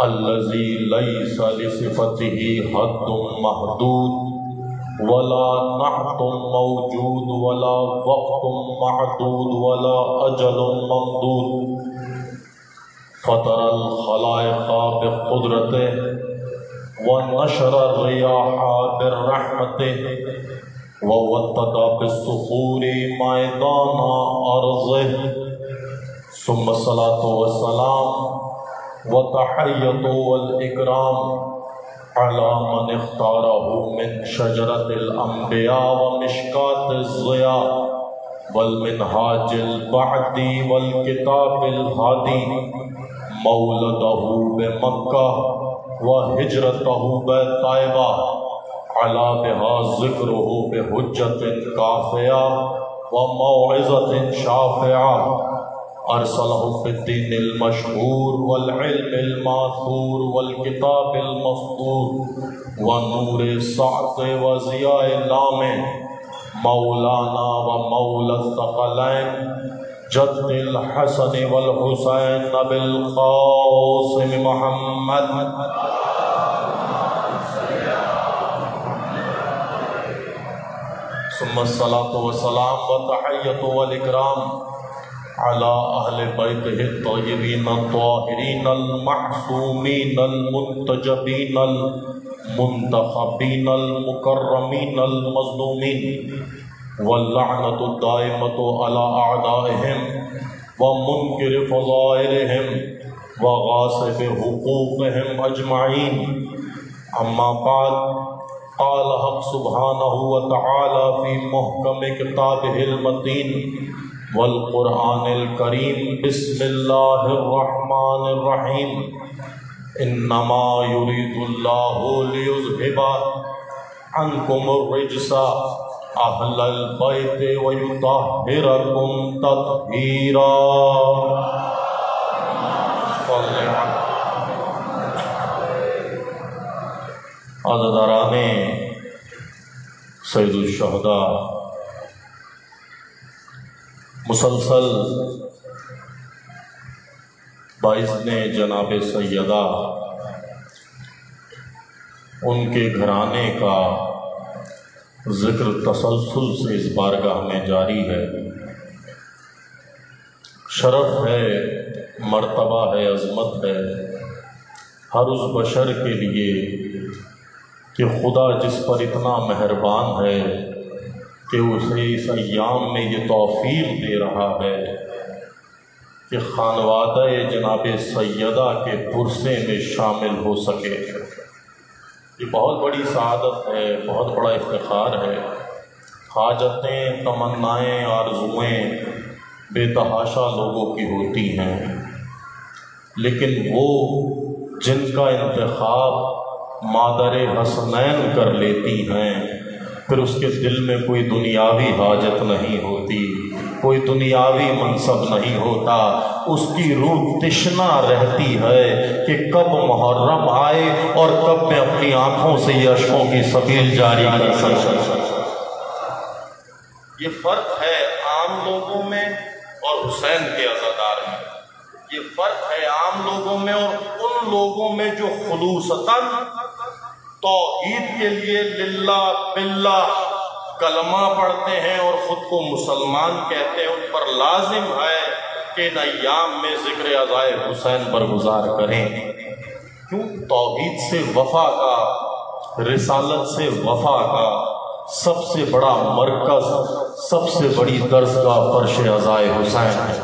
الذي ليس لصفته حد محدود ولا نحت موجود ولا وقت معدود ولا أجل ممدود، فطر الخلائق بقدرته ونشر الرياح برحمته ووطد بالصخور ميدان أرضه، ثم الصلاة والسلام والتحية والإكرام على من اختاره من شجرة الأنبياء ومشكاة الضياء والمنهاج البعد والكتاب الهادي، مولده بمكة وهجرته بطيبة، على بها ذكره بحجة كافية وموعظة شافعة، أرسله بالدين المشهور والعلم الماثور والكتاب المسطور والنور السعد وضياء اللامع، مولانا ومولى الثقلين جد الحسن والحسين نبي القاسم محمد، ثم الصلاة والسلام والتحية والإكرام على أهل بيته الطيبين الطاهرين المعصومين المنتجبين المنتخبين المكرمين المظلومين، واللعنة الدائمة على أعدائهم ومنكر فضائلهم وغاصب حقوقهم أجمعين، أما بعد، قال حق سبحانه وتعالى في محكم كتابه المتين والقرآن الكريم، بسم الله الرحمن الرحيم، إنما يريد الله ليذهب عنكم الرجس أهل البيت ويطهركم تطهيرا۔ عزاداران سید الشہداء، مسلسل باعث نے جناب سیدہ ان کے گھرانے کا ذکر تسلسل سے اس بارگاہ میں جاری ہے۔ شرف ہے، مرتبہ ہے، عظمت ہے ہر اس بشر کے لیے کہ خدا جس پر اتنا مہربان ہے کہ اسے اس ایام میں یہ توفیق دے رہا ہے کہ خانوادہ جناب سیدہ کے پرسے میں شامل ہو سکے۔ یہ بہت بڑی سعادت ہے، بہت بڑا افتخار ہے۔ حاجتیں، تمنائیں، آرزوئیں بے تحاشا لوگوں کی ہوتی ہیں، لیکن وہ جن کا انتخاب مادر حسنین کر لیتی ہیں، پھر اس کے دل میں کوئی دنیاوی حاجت نہیں ہوتی، کوئی دنیاوی منصب نہیں ہوتا، اس کی روح تشنا رہتی ہے کہ کب محرم آئے اور کب میں اپنی آنکھوں سے یہ اشکوں کی سبیل جاری کر سکوں۔ یہ فرق ہے عام لوگوں میں اور حسین کے عزادار میں، یہ فرق ہے عام لوگوں میں اور ان لوگوں میں جو خلوصتاً توحید کے لیے للہ باللہ کلمہ پڑھتے ہیں اور خود کو مسلمان کہتے ہیں۔ ان پر لازم ہے کہ ان ایام میں ذکر عزائے حسین برگزار کریں. کیوں؟ توحید سے وفا کا، رسالت سے وفا کا سب سے بڑا مرکز، سب سے بڑی درسگاہ فرش عزائے حسین ہے.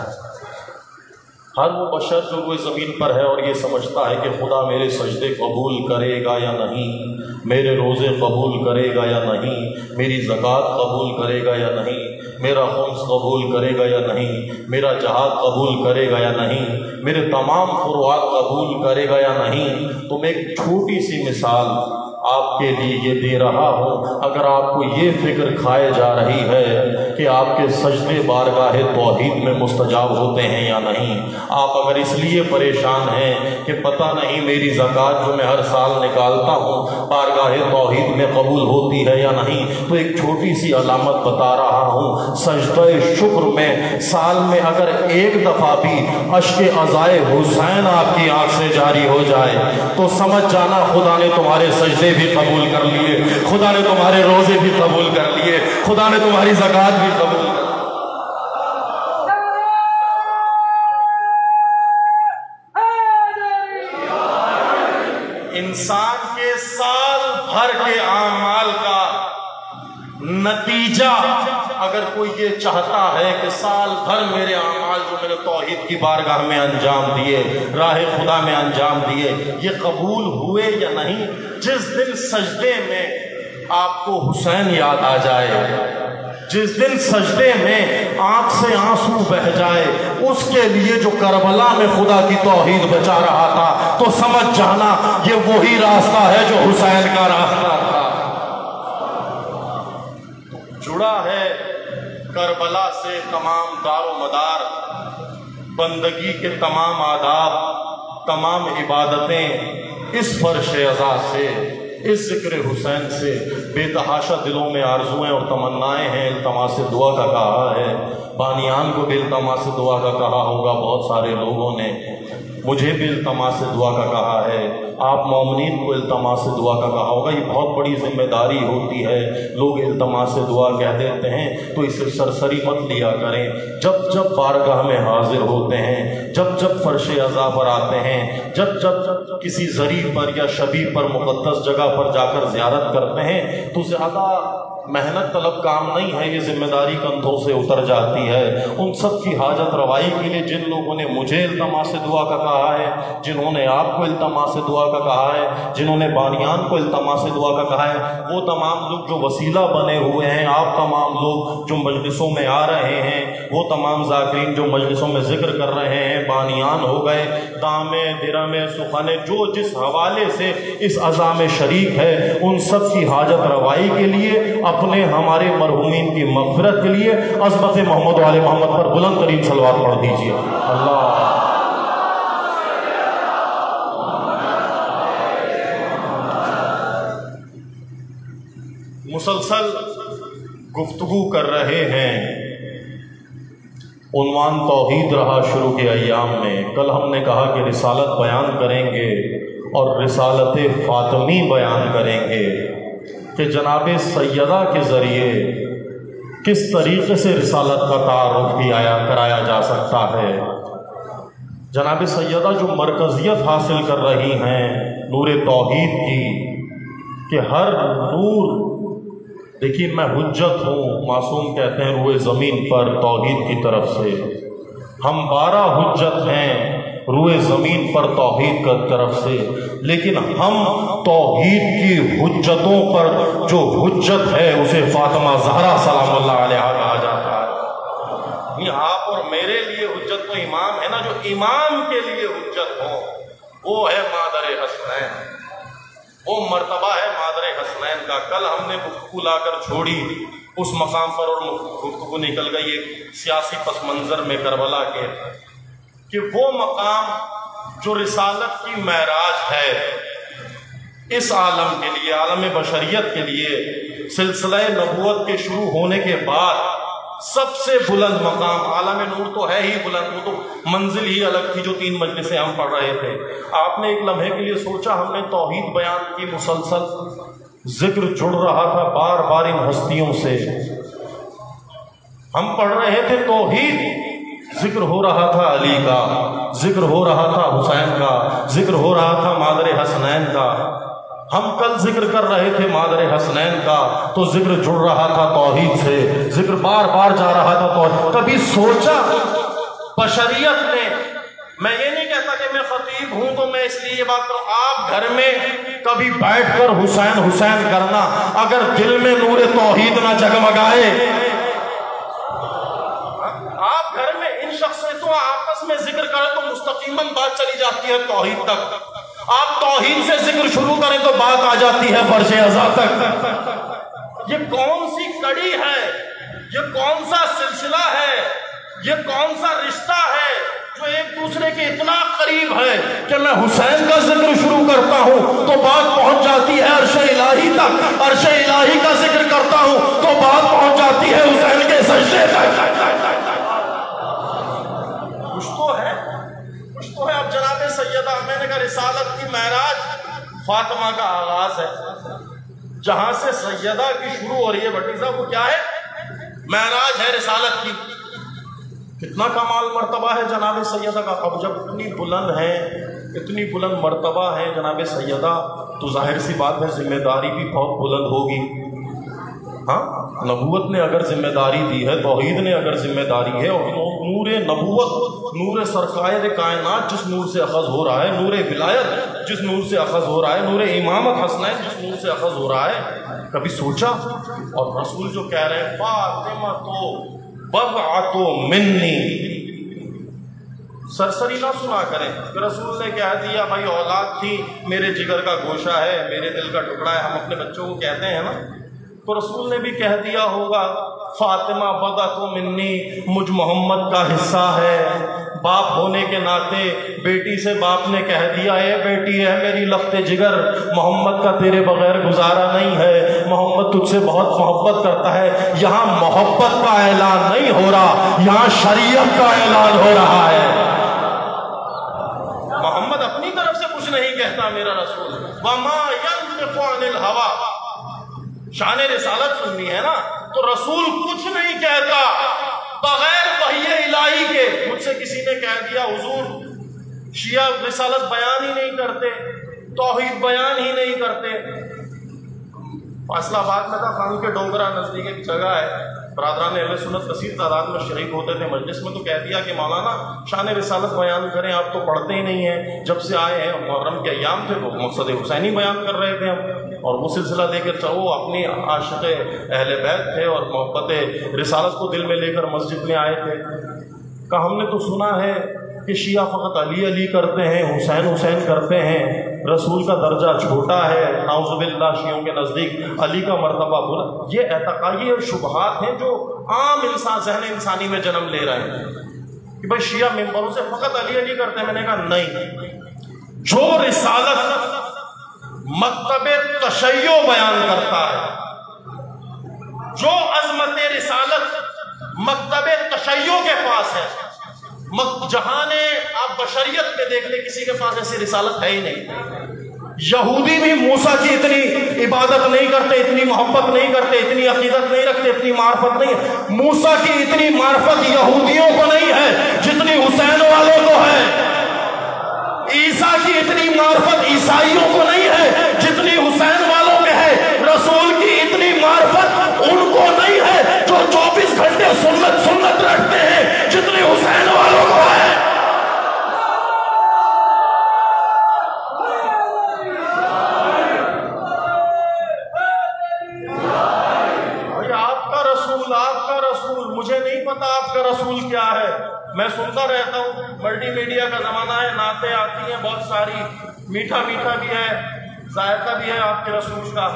ہر وہ بشر جو کوئی زمین پر ہے اور یہ سمجھتا ہے کہ خدا میرے سجدے قبول کرے گا یا نہیں، میرے روزے قبول کرے گا یا نہیں، میری زکوٰۃ قبول کرے گا یا نہیں، میرا خمس قبول کرے گا یا نہیں، میرا جہاد قبول کرے گا یا نہیں، میرے تمام فروعات قبول کرے گا یا نہیں، تو میں ایک چھوٹی سی مثال آپ کے لیے یہ دے رہا ہوں. اگر آپ کو یہ فکر کھائے جا رہی ہے کہ آپ کے سجدے بارگاہ توحید میں مستجاب ہوتے ہیں یا نہیں، آپ اگر اس لیے پریشان ہیں کہ پتہ نہیں میری زکوٰۃ جو میں ہر سال نکالتا ہوں بارگاہ توحید میں قبول ہوتی ہے یا نہیں، تو ایک چھوٹی سی علامت بتا رہا ہوں. سجدہ شکر میں سال میں اگر ایک دفعہ بھی اشک عزائے حسین آپ کی آنکھ سے جاری ہو جائے تو سمجھ جانا خدا نے تمہارے سجدے بھی قبول کر لیے، خدا نے تمہارے روزے بھی قبول کر لیے، خدا نے تمہاری زکوٰۃ بھی قبول کر لی. انسان کے سال بھر کے اعمال کا نتیجہ اگر کوئی یہ چاہتا ہے کہ سال بھر میرے اعمال جو میں نے توحید کی بارگاہ میں انجام دیے، راہ خدا میں انجام دیے، یہ قبول ہوئے یا نہیں، جس دن سجدے میں آپ کو حسین یاد آ جائے، جس دن سجدے میں آنکھ سے آنسو بہہ جائے اس کے لیے جو کربلا میں خدا کی توحید بچا رہا تھا، تو سمجھ جانا یہ وہی راستہ ہے جو حسین کا راستہ تھا. جڑا ہے کربلا سے تمام دار و مدار، بندگی کے تمام آداب، تمام عبادتیں اس فرش عزا سے، اس ذکر حسین سے. بے تحاشا دلوں میں آرزویں اور تمنائیں ہیں. التماس دعا کا کہا ہے، بانیان کو بھی التماس دعا کا کہا ہوگا بہت سارے لوگوں نے، مجھے بھی التماس دعا کا کہا ہے، آپ مومنین کو التماس دعا کا کہا ہوگا. یہ بہت بڑی ذمہ داری ہوتی ہے. لوگ التماس دعا کہہ دیتے ہیں تو اسے سرسری مت لیا کریں. جب جب بارگاہ میں حاضر ہوتے ہیں، جب جب فرش عزا پر آتے ہیں، جب جب کسی زری پر یا شبیہ پر مقدس جگہ پر جا کر زیارت کرتے ہیں تو زیادہ محنت طلب کام نہیں ہے، یہ ذمہ داری کندھوں سے اتر جاتی ہے. ان سب کی حاجت روائی کے لیے جن لوگوں نے مجھے التماس دعا کا کہا ہے، جنہوں نے آپ کو التماس دعا کا کہا ہے، جنہوں نے بانیان کو التماس دعا کا کہا ہے، وہ تمام لوگ جو وسیلہ بنے ہوئے ہیں، آپ تمام لوگ جو مجلسوں میں آ رہے ہیں، وہ تمام ذاکرین جو مجلسوں میں ذکر کر رہے ہیں، بانیان ہو گئے، دامے درمے سخنے، جو جس حوالے سے اس عزا میں شریک ہے، ان سب کی حاجت روائی کے لیے، اپنے ہمارے مرحومین کی مغفرت کے لیے عظمت محمد و آل محمد پر بلند ترین صلوات پڑھ دیجیے. اللہ مسلسل گفتگو کر رہے ہیں، عنوان توحید رہا شروع کے ایام میں. کل ہم نے کہا کہ رسالت بیان کریں گے اور رسالت فاطمی بیان کریں گے کہ جناب سیدہ کے ذریعے کس طریقے سے رسالت کا تعارف بھی کرایا جا سکتا ہے. جناب سیدہ جو مرکزیت حاصل کر رہی ہیں نور توحید کی، کہ ہر نور، دیکھیے میں حجت ہوں، معصوم کہتے ہیں روئے زمین پر توحید کی طرف سے، ہم 12 حجت ہیں روئے زمین پر توحید کی طرف سے، لیکن ہم توحید کی حجتوں پر جو حجت ہے اسے فاطمہ زہرا سلام اللہ علیہا کہا جاتا ہے. یہ آپ اور میرے لیے حجت تو امام ہے نا، جو امام کے لیے حجت ہو وہ ہے مادر حسنین، وہ مرتبہ ہے مادر حسنین کا. کل ہم نے گفتگو لا کر چھوڑی اس مقام پر اور گفتگو نکل گئی ایک سیاسی پس منظر میں کربلا کے، کہ وہ مقام جو رسالت کی معراج ہے اس عالم کے لیے، عالم بشریت کے لیے، سلسلہ نبوت کے شروع ہونے کے بعد سب سے بلند مقام. عالم نور تو ہے ہی بلند، وہ تو منزل ہی الگ تھی جو 3 مجلسیں ہم پڑھ رہے تھے. آپ نے ایک لمحے کے لیے سوچا، ہم نے توحید بیان کی، مسلسل ذکر جڑ رہا تھا بار بار ان ہستیوں سے، ہم پڑھ رہے تھے توحید، ذکر ہو رہا تھا علی کا، ذکر ہو رہا تھا حسین کا، ذکر ہو رہا تھا مادر حسنین کا۔ ہم کل ذکر کر رہے تھے مادر حسنین کا تو ذکر جڑ رہا تھا توحید سے، ذکر بار بار جا رہا تھا توحید۔ کبھی سوچا بشریت نے، میں یہ نہیں کہتا کہ میں خطیب ہوں تو میں اس لیے یہ بات کروں، آپ گھر میں کبھی بیٹھ کر حسین حسین کرنا، اگر دل میں نور توحید نہ جگمگائے، آپ گھر میں ان شخصیتوں آپس میں ذکر کریں تو مستقیماً بات چلی جاتی ہے توحید تک، آپ توحید سے ذکر شروع کریں تو بات آ جاتی ہے فرش ازا تک۔ یہ کون سی کڑی ہے، یہ کون سا سلسلہ ہے، یہ کون سا رشتہ ہے جو ایک دوسرے کے اتنا قریب ہے کہ میں حسین کا ذکر شروع کرتا ہوں تو بات پہنچ جاتی ہے عرش الہی تک، عرش الہی کا ذکر کرتا ہوں تو بات پہنچ جاتی ہے حسین کے سجدے تک۔ کچھ تو ہے اب جناب سیدہ، میں نے کہا رسالت کی معراج فاطمہ کا آغاز ہے، جہاں سے سیدہ کی شروع ہو رہی ہے بھٹی صاحب، وہ کیا ہے؟ معراج ہے رسالت کی۔ کتنا کمال مرتبہ ہے جناب سیدہ کا۔ اب جب اتنی بلند ہے، اتنی بلند مرتبہ ہے جناب سیدہ، تو ظاہر سی بات ہے ذمہ داری بھی بہت بلند ہوگی۔ ہاں، نبوت نے اگر ذمہ داری دی ہے، توحید نے اگر ذمہ داری ہے، اور نور نبوت، نور سرکائر کائنات جس نور سے اخذ ہو رہا ہے، نور ولایت جس نور سے اخذ ہو رہا ہے، نور امامت حسنین جس نور سے اخذ ہو رہا ہے، کبھی سوچا؟ اور رسول جو کہہ رہے ہیں فاطمہ تو بضعۃ منی، سرسری نہ سنا کریں کہ رسول نے کہہ دیا بھائی اولاد تھی میرے جگر کا گوشہ ہے، میرے دل کا ٹکڑا ہے، ہم اپنے بچوں کو کہتے ہیں نا، تو رسول نے بھی کہہ دیا ہوگا فاطمہ بضعۃ منی، مجھ محمد کا حصہ ہے۔ باپ ہونے کے ناطے بیٹی سے باپ نے کہہ دیا اے بیٹی ہے میری لخت جگر، محمد کا تیرے بغیر گزارا نہیں ہے، محمد تجھ سے بہت محبت کرتا ہے۔ یہاں محبت کا اعلان نہیں ہو رہا، یہاں شریعت کا اعلان ہو رہا ہے۔ محمد اپنی طرف سے کچھ نہیں کہتا میرا رسول، وما ينطق عن الهوى، شان رسالت سننی ہے نا تو رسول کچھ نہیں کہتا بغیر وحی الہی کے۔ مجھ سے کسی نے کہہ دیا حضور شیعہ رسالت بیان ہی نہیں کرتے، توحید بیان ہی نہیں کرتے۔ فیصلہ آباد میں تھا، خان کے ڈونگرا نزدیک ایک جگہ ہے، برادران اہل سنت کثیر تعداد میں شریک ہوتے تھے مجلس میں، تو کہہ دیا کہ مولانا شان رسالت بیان کریں، آپ تو پڑھتے ہی نہیں ہیں، جب سے آئے ہیں محرم کے ایام تھے وہ مقصد حسینی بیان کر رہے تھے ہم، اور وہ سلسلہ لے کر چلو، اپنی عاشق اہل بیت تھے اور محبت رسالت کو دل میں لے کر مسجد میں آئے تھے۔ کہ ہم نے تو سنا ہے کہ شیعہ فقط علی علی کرتے ہیں، حسین حسین کرتے ہیں، رسول کا درجہ چھوٹا ہے، نعوذ باللہ شیعوں کے نزدیک علی کا مرتبہ بلند۔ یہ اعتقادی اور شبہات ہیں جو عام انسان ذہن انسانی میں جنم لے رہے ہیں کہ بھائی شیعہ ممبروں سے فقط علی علی کرتے ہیں۔ میں نے کہا نہیں، جو رسالت مکتب تشیع بیان کرتا ہے، جو عظمت رسالت مکتب تشیع کے پاس ہے، جہاں آپ بشریت میں دیکھ لیں کسی کے پاس ایسی رسالت ہے ہی نہیں۔ یہودی بھی موسیٰ کی اتنی عبادت نہیں کرتے، اتنی محبت نہیں کرتے، اتنی عقیدت نہیں رکھتے، اتنی معرفت نہیں ہے۔ موسیٰ کی اتنی معرفت یہودیوں کو نہیں ہے جتنی حسین والوں کو ہے۔ عیسیٰ کی اتنی معرفت عیسائیوں کو نہیں ہے جتنی حسین والوں کے ہے۔ رسول کی اتنی معرفت ان کو نہیں ہے جو 24 گھنٹے سنت رکھتے ہیں جتنی حسین والوں کو ہے۔ آپ کا رسول مجھے نہیں پتا آپ کا رسول کیا ہے، میں سنتا رہتا ہوں، ملٹی میڈیا کا زمانہ ہے، نعتیں آتی ہیں بہت ساری، میٹھا میٹھا بھی ہے، ذائقہ بھی ہے آپ کے رسول کا۔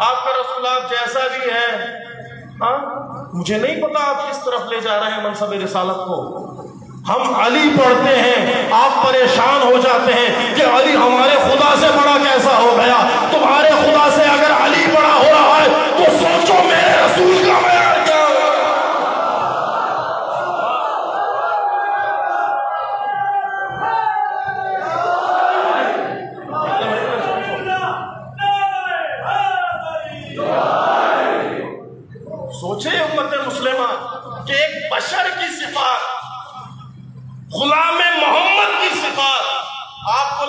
آپ کا رسول آپ جیسا بھی ہے، مجھے نہیں پتا آپ کس طرف لے جا رہے ہیں منصب رسالت کو۔ ہم علی پڑھتے ہیں، آپ پریشان ہو جاتے ہیں کہ علی ہمارے خدا سے بڑا کیسا ہو گیا۔ تمہارے خدا سے اگر علی بڑا ہو رہا ہے تو سوچو میرے رسول کا معیار کیا ہوگا۔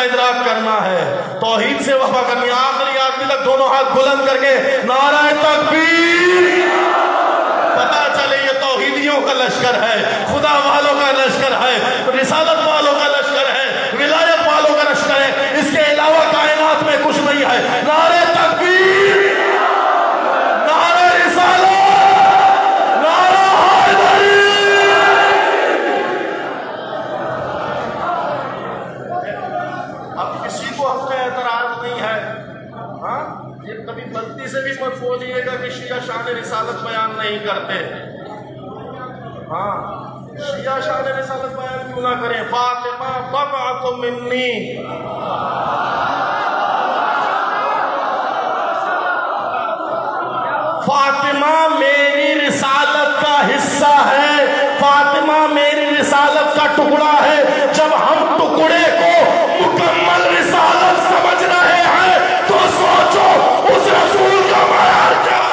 کا ادراک کرنا ہے، توحید سے وفا کرنی ہے۔ آخری آدمی تک دونوں ہاتھ بلند کر کے نعرہ تکبیر، پتا چلے یہ توحیدیوں کا لشکر ہے، خدا والوں کا لشکر ہے، رسالت والوں کا لشکر ہے، ولایت والوں کا لشکر ہے، اس کے علاوہ کائنات میں کچھ نہیں ہے۔ نعرہ تکبیر، نعرہ رسالت، نعرہ حیدری۔ اب کسی کو ہم کا اعتراض نہیں ہے، ہاں یہ کبھی غلطی سے بھی مت بولیے گا کہ شیعہ شان رسالت بیان نہیں کرتے۔ ہاں شیعہ شان رسالت بیان کیوں نہ کریں؟ فاطمہ بضعۃ منی، فاطمہ میری رسالت کا حصہ ہے، فاطمہ میری رسالت کا ٹکڑا ہے۔ جب ہم ٹکڑے کو مکمل رسالت سمجھ رہے ہیں تو سوچو اس رسول کا معیار کیا ہے۔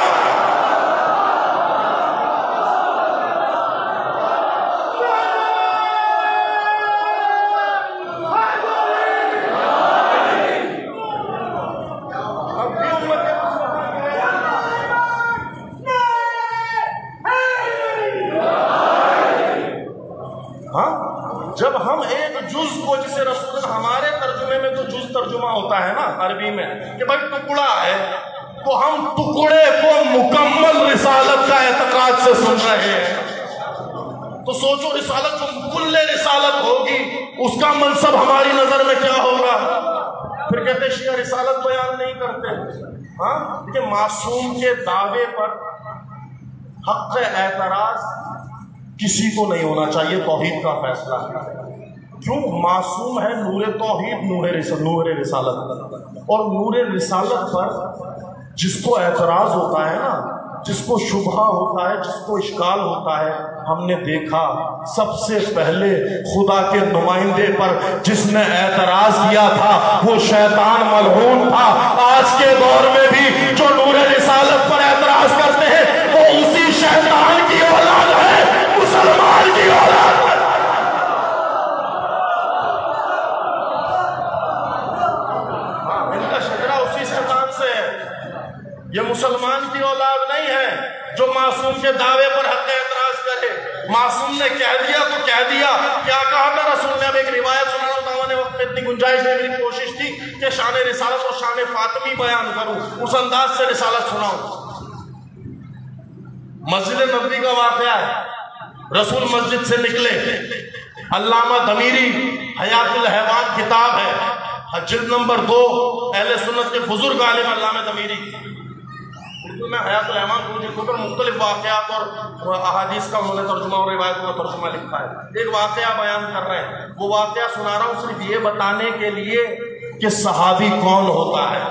جب ہم ایک جز کو، جسے رسول ہمارے ترجمے میں تو جز ترجمہ ہوتا ہے نا عربی میں کہ بھائی ٹکڑا ہے، تو ہم ٹکڑے کو مکمل رسالت کا اعتقاد سے سن رہے ہیں، تو سوچو رسالت جو کل رسالت ہوگی اس کا منصب ہماری نظر میں کیا ہوگا۔ پھر کہتے شیعہ رسالت بیان نہیں کرتے۔ ہاں کہ معصوم کے دعوے پر حق اعتراض کسی کو نہیں ہونا چاہیے، توحید کا فیصلہ ہے۔ کیوں؟ معصوم ہے نور توحید، نور رسالت، اور نور رسالت پر جس کو اعتراض ہوتا ہے نا، جس کو شبہ ہوتا ہے، جس کو اشکال ہوتا ہے، ہم نے دیکھا سب سے پہلے خدا کے نمائندے پر جس نے اعتراض کیا تھا وہ شیطان ملعون تھا۔ آج کے دور میں بھی جو نور رسالت پر اعتراض کرتے ہیں وہ اسی شیطان کی اولاد ہے، مسلمان کی اولاد ہے۔ ان کا شجرہ اسی شیطان سے ہے، یہ مسلمان کی اولاد نہیں ہے جو معصوم کے دعوے پر حق اعتراض کرے۔ معصوم نے کہہ دیا تو کہہ دیا۔ کیا کہا تھا رسول نے؟ اب ایک روایت سنا رہا ہوں، وقت میں اتنی گنجائش نہیں، میری کوشش تھی کہ شان رسالت اور شان فاطمی بیان کروں، اس انداز سے رسالت سناؤں۔ مسجد نبوی کا واقعہ ہے، رسول مسجد سے نکلے، علامہ دمیری حیات الحیوان کتاب ہے، جلد نمبر 2، اہل سنت کے بزرگ عالم علامہ دمیری، اردو میں حیات الحیوان کو پر مختلف واقعات اور احادیث کا انہوں نے ترجمہ اور روایتوں کا ترجمہ لکھا ہے۔ ایک واقعہ بیان کر رہے ہیں، وہ واقعہ سنا رہا ہوں صرف یہ بتانے کے لیے کہ صحابی کون ہوتا ہے۔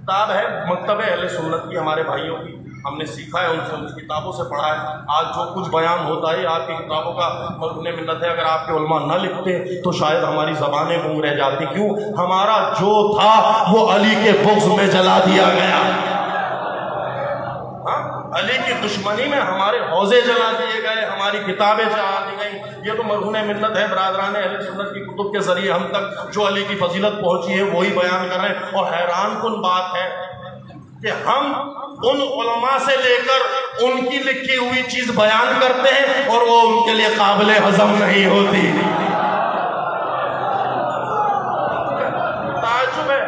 کتاب ہے مکتب اہل سنت کی، ہمارے بھائیوں کی، ہم نے سیکھا ہے ان سے، اس کتابوں سے پڑھا ہے۔ آج جو کچھ بیان ہوتا ہے آپ کی کتابوں کا مرہون منت ہے، اگر آپ کے علماء نہ لکھتے تو شاید ہماری زبانیں گم رہ جاتی۔ کیوں؟ ہمارا جو تھا وہ علی کے بغض میں جلا دیا گیا، علی کی دشمنی میں ہمارے حوضے جلا دیے گئے، ہماری کتابیں جلا دی گئیں۔ یہ تو مرہون منت ہے، برادران اہل سنت کی کتب کے ذریعے ہم تک جو علی کی فضیلت پہنچی ہے وہی بیان کر رہے ہیں۔ اور حیران کن بات ہے کہ ہم ان علماء سے لے کر ان کی لکھی ہوئی چیز بیان کرتے ہیں اور وہ ان کے لیے قابل ہضم نہیں ہوتی۔ تعجب ہے،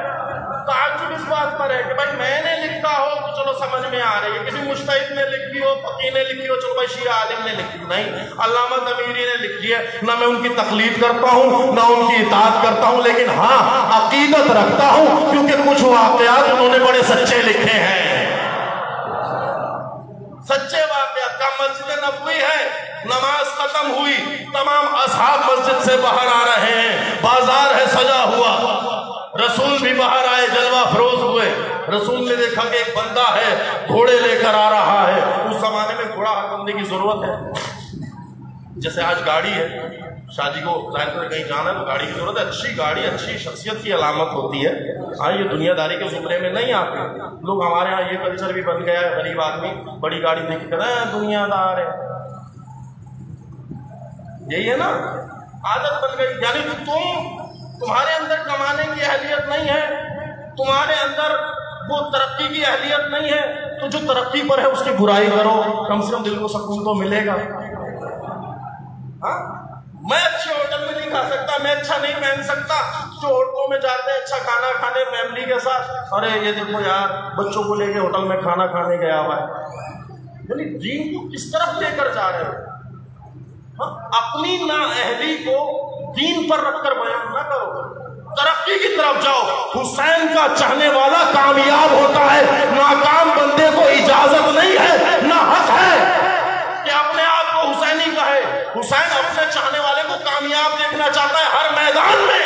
تعجب اس بات پر ہے کہ بھائی میں نے لکھا ہو تو چلو سمجھ میں آ رہی ہے، کسی مجتہد نے لکھی ہو، فقیہ نے لکھی ہو، چلو بھائی شیعہ عالم نے لکھی، نہیں، علامہ دمیری نے لکھی ہے۔ نہ میں ان کی تقلید کرتا ہوں نہ ان کی اطاعت کرتا ہوں، لیکن ہاں عقیدت رکھتا ہوں کیونکہ کچھ واقعات انہوں نے بڑے سچے لکھے ہیں، سچے واقعات۔ کا مسجد نبوی ہے، نماز ختم ہوئی، تمام اصحاب مسجد سے باہر آ رہے ہیں، بازار ہے سجا ہوا، رسول بھی باہر آئے، جلوہ فروز ہوئے۔ رسول نے دیکھا کہ ایک بندہ ہے گھوڑے لے کر آ رہا ہے۔ اس زمانے میں گھوڑا ہر بندے کی ضرورت ہے، جیسے آج گاڑی ہے، شادی کو ظاہر کر کہیں جانا ہے تو گاڑی کی ضرورت ہے۔ اچھی گاڑی اچھی شخصیت کی علامت ہوتی ہے۔ ہاں یہ دنیا داری کے زمرے میں نہیں آتے لوگ، ہمارے ہاں یہ کلچر بھی بن گیا ہے، غریب آدمی بڑی گاڑی دیکھ کر دنیا دار ہے، یہی ہے نا، عادت بن گئی. یعنی تمہارے اندر کمانے کی اہلیت نہیں ہے, تمہارے اندر وہ ترقی کی اہلیت نہیں ہے, تو جو ترقی پر ہے اس کی برائی کرو, کم سے کم دل کو سکون تو ملے گا. ہاں میں اچھے ہوٹل میں نہیں کھا سکتا, میں اچھا نہیں پہن سکتا, جو ہوٹلوں میں جاتے ہیں اچھا کھانا کھانے فیملی کے ساتھ, ارے یہ دیکھو یار بچوں کو لے کے ہوٹل میں کھانا کھانے گیا ہوا ہے. یعنی دین کو کس طرف لے کر جا رہے ہو؟ اپنی نااہلی کو دین پر رکھ کر بیان نہ کرو, ترقی کی طرف جاؤ. حسین کا چاہنے والا کامیاب ہوتا ہے, ناکام بندے کو اجازت نہیں ہے, نہ حق ہے کہ اپنے آپ کو حسینی کہے. حسین اپنے چاہنے والے کو کامیاب دیکھنا چاہتا ہے ہر میدان میں.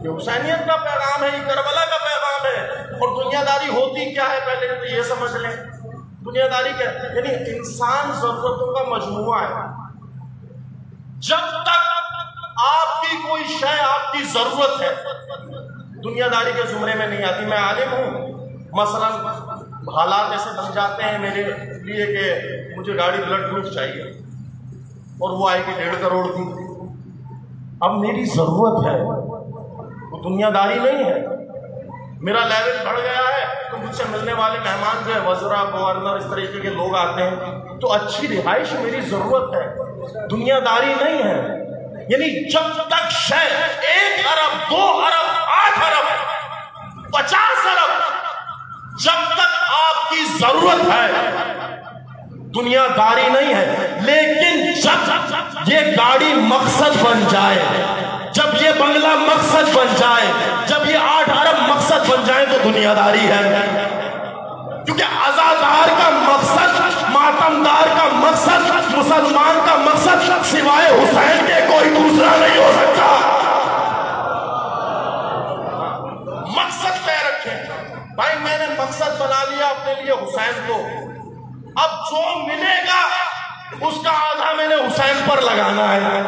یہ حسینیت کا پیغام ہے, یہ کربلا کا پیغام ہے. اور دنیا داری ہوتی کیا ہے پہلے تو یہ سمجھ لیں. دنیا داری کیا ہے؟ یعنی انسان ضرورتوں کا مجموعہ ہے. جب تک آپ کی کوئی شے آپ کی ضرورت ہے دنیا داری کے زمرے میں نہیں آتی. میں عالم ہوں, مثلا حالات ایسے بن جاتے ہیں میرے لیے کہ مجھے گاڑی بلڈ پروف چاہیے اور وہ آئے گی 1.5 کروڑ کی. اب میری ضرورت ہے, وہ دنیا داری نہیں ہے. میرا لیول بڑھ گیا ہے تو مجھ سے ملنے والے مہمان جو ہے وزراء گورنر اس طریقے کے لوگ آتے ہیں, تو اچھی رہائش میری ضرورت ہے, دنیا داری نہیں ہے. یعنی جب تک شے 1 ارب 2 ارب 8 ارب 50 ارب جب تک آپ کی ضرورت ہے دنیا داری نہیں ہے. لیکن جب یہ گاڑی مقصد بن جائے, جب یہ بنگلہ مقصد بن جائے, جب یہ 8 ارب مقصد بن جائے تو دنیا داری ہے. کیونکہ عزادار کا مقصد, ماتمدار کا مقصد, مسلمان کا مقصد سوائے حسین کے کوئی دوسرا نہیں ہو سکتا. مقصد طے رکھیں بھائی, میں نے مقصد بنا لیا اپنے لیے حسین کو, اب جو ملے گا اس کا آدھا میں نے حسین پر لگانا ہے,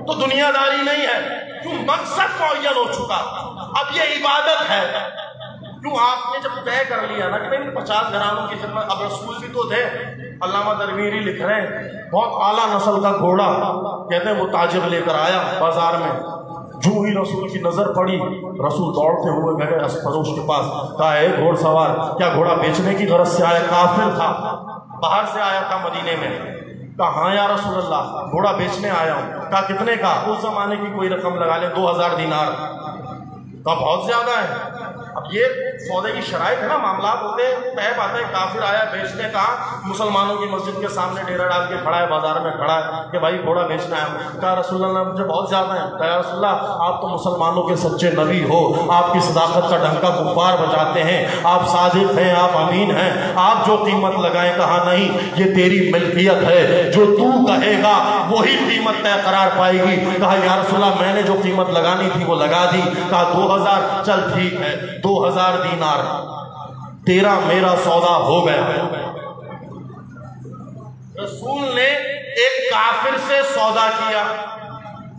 تو دنیا داری نہیں ہے. کیوں؟ مقصد معین ہو چکا. اب یہ عبادت ہے. کیوں؟ آپ نے جب طے کر لیا نا کہ نہیں 50 گھرانوں کی خدمت, اب رسول بھی تو تھے. علامہ درویری لکھ رہے ہیں بہت اعلیٰ نسل کا گھوڑا, کہتے ہیں وہ تاجر لے کر آیا بازار میں, جو ہی رسول کی نظر پڑی رسول دوڑتے ہوئے گئے فروش کے پاس, کہا اے گھوڑ سوار کیا گھوڑا بیچنے کی غرض سے آیا؟ کافر تھا, باہر سے آیا تھا مدینے میں. کہا ہاں یا رسول اللہ گھوڑا بیچنے آیا ہوں. کہا کتنے کا؟ اس زمانے کی کوئی رقم لگا لیں 2000 دینار. کہا بہت زیادہ ہے. اب یہ سودے کی شرائط ہے نا, معاملات ہوتے ہیں. طے بات ہے کافر آیا بیچنے کا, مسلمانوں کی مسجد کے سامنے ڈیرا ڈال کے کھڑا ہے, بازار میں کھڑا ہے کہ بھائی گھوڑا بیچنا ہے. کہا رسول اللہ مجھے بہت زیادہ ہے. کہا رسول اللہ آپ تو مسلمانوں کے سچے نبی ہو, آپ کی صداقت کا ڈنکا کفار بجاتے ہیں, آپ صادق ہیں, آپ امین ہیں, آپ جو قیمت لگائیں. کہا نہیں, یہ تیری ملکیت ہے, جو تو کہے گا وہی قیمت طے قرار پائے گی. کہا یا رسول اللہ میں نے جو قیمت لگانی تھی وہ لگا دی. کہا 2000, چل ٹھیک ہے 2000 دینار, تیرا میرا سودا ہو گیا. رسول نے ایک کافر سے سودا کیا.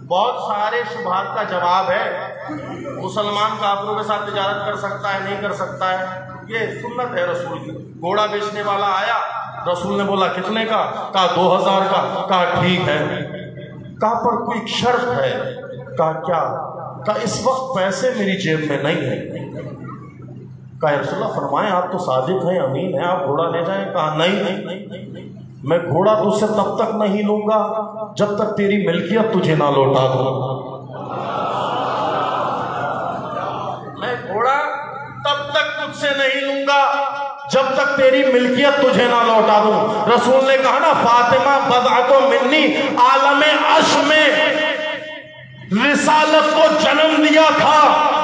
بہت سارے شبہات کا جواب ہے, مسلمان کافروں کے ساتھ تجارت کر سکتا ہے نہیں کر سکتا ہے, یہ سنت ہے رسول کی. گھوڑا بیچنے والا آیا, رسول نے بولا کتنے کا؟ کہا 2000 کا. کہا ٹھیک ہے. کہا پر کوئی شرط ہے. کہا کیا؟ کہا اس وقت پیسے میری جیب میں نہیں ہے. کہا رسول اللہ فرمائیں آپ تو صادق ہیں, امین ہیں, آپ گھوڑا لے جائیں. کہا نہیں, میں گھوڑا تجھ سے تب تک نہیں لوں گا جب تک تیری ملکیت تجھے نہ لوٹا دوں. میں گھوڑا تب تک تجھ سے نہیں لوں گا جب تک تیری ملکیت تجھے نہ لوٹا دوں. رسول نے کہا نا فاطمہ بضعۃ منی, عالم عرش میں رسالت کو جنم دیا تھا,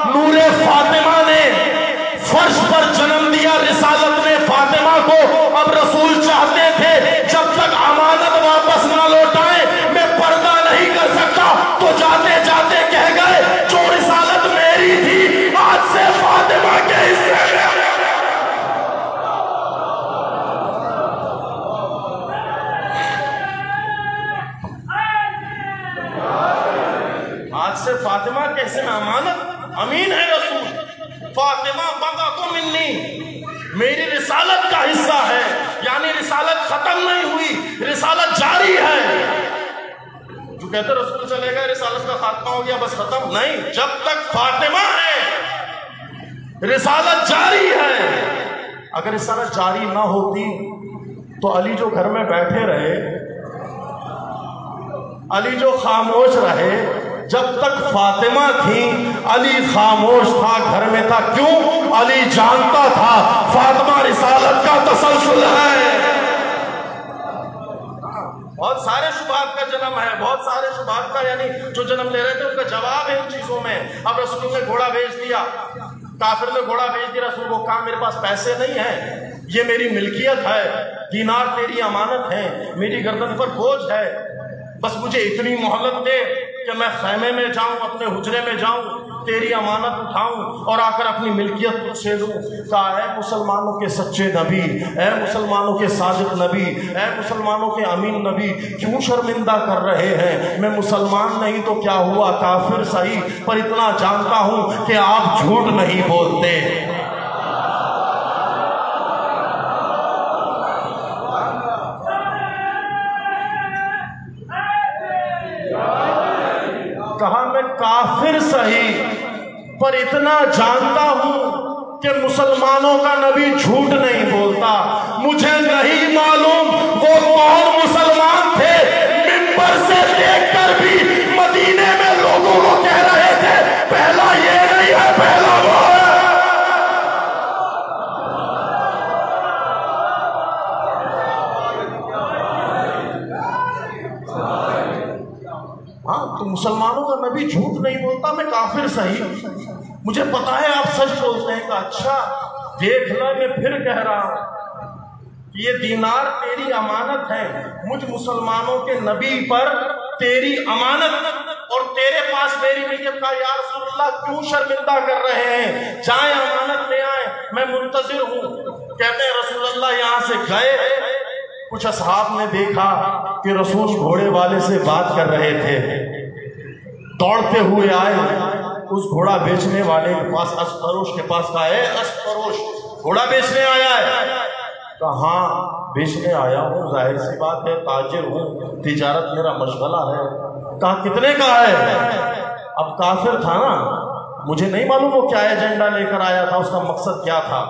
نور فاطمہ نے فرش پر جنم دیا رسالت نے فاطمہ کو. اب رسول چاہتے تھے جب تک امانت واپس نہ لوٹائیں میں پردہ نہیں کر سکتا, تو جاتے جاتے کہہ گئے جو رسالت میری تھی آج سے فاطمہ کے حصے میں. آج سے فاطمہ کے حصے میں امانت, امین ہے رسول. فاطمہ بضعۃ منی, میری رسالت کا حصہ ہے, یعنی رسالت ختم نہیں ہوئی, رسالت جاری ہے. تو کہتے رسول چلے گئے رسالت کا خاتمہ ہو گیا بس ختم؟ نہیں، جب تک فاطمہ ہے رسالت جاری ہے۔ اگر رسالت جاری نہ ہوتی تو علی جو گھر میں بیٹھے رہے، علی جو خاموش رہے، جب تک فاطمہ تھی علی خاموش تھا، گھر میں تھا۔ کیوں؟ علی جانتا تھا فاطمہ رسالت کا تسلسل ہے۔ بہت سارے شبہات کا جنم ہے، بہت سارے شبہات کا، یعنی جو جنم لے رہے تھے ان کا جواب ہے ان چیزوں میں۔ اب رسول نے گھوڑا بھیج دیا، کافر نے گھوڑا بھیج دیا، رسول کو کہا میرے پاس پیسے نہیں ہیں، یہ میری ملکیت ہے، دینار تیری امانت ہے، میری گردن پر بوجھ ہے، بس مجھے اتنی مہلت دے کہ میں خیمے میں جاؤں، اپنے حجرے میں جاؤں، تیری امانت اٹھاؤں اور آ کر اپنی ملکیت تجھ سے لوں۔ کہا اے مسلمانوں کے سچے نبی، اے مسلمانوں کے صادق نبی، اے مسلمانوں کے امین نبی، کیوں شرمندہ کر رہے ہیں؟ میں مسلمان نہیں تو کیا ہوا، کافر صحیح، پر اتنا جانتا ہوں کہ آپ جھوٹ نہیں بولتے۔ کہا میں کافر صحیح پر اتنا جانتا ہوں کہ مسلمانوں کا نبی جھوٹ نہیں بولتا۔ مجھے نہیں معلوم وہ کون مسلمان تھے، منبر سے دیکھ کر بھی مدینے میں لوگوں کو کہہ رہے تھے پہلا یہ نہیں ہے پہلا وہ ہے۔ ہاں تو مسلمانوں کا نبی جھوٹ نہیں بولتا، میں کافر صحیح، مجھے پتا ہے آپ سچ بولتے ہیں۔ کہ اچھا دیکھ لو، میں پھر کہہ رہا ہوں کہ یہ دینار تیری امانت ہے، مجھ مسلمانوں کے نبی پر تیری امانت اور تیرے پاس میری ملکیت۔ کا یا رسول اللہ کیوں شرمندہ کر رہے ہیں، جائیں امانت لے آئیں، میں منتظر ہوں۔ کہتے ہیں رسول اللہ یہاں سے گئے، کچھ اصحاب نے دیکھا کہ رسول گھوڑے والے سے بات کر رہے تھے، دوڑتے ہوئے آئے اس گھوڑا بیچنے والے کے پاس، اسفروش کے پاس۔ کہا اے اسفروش، گھوڑا بیچنے آیا ہے؟ کہا ہاں بیچنے آیا ہوں، ظاہر سی بات ہے، تاجر ہوں، تجارت میرا مشغلہ ہے۔ کہا کتنے کا ہے؟ اب کافر تھا نا، مجھے نہیں معلوم وہ کیا ایجنڈا لے کر آیا تھا، اس کا مقصد کیا تھا۔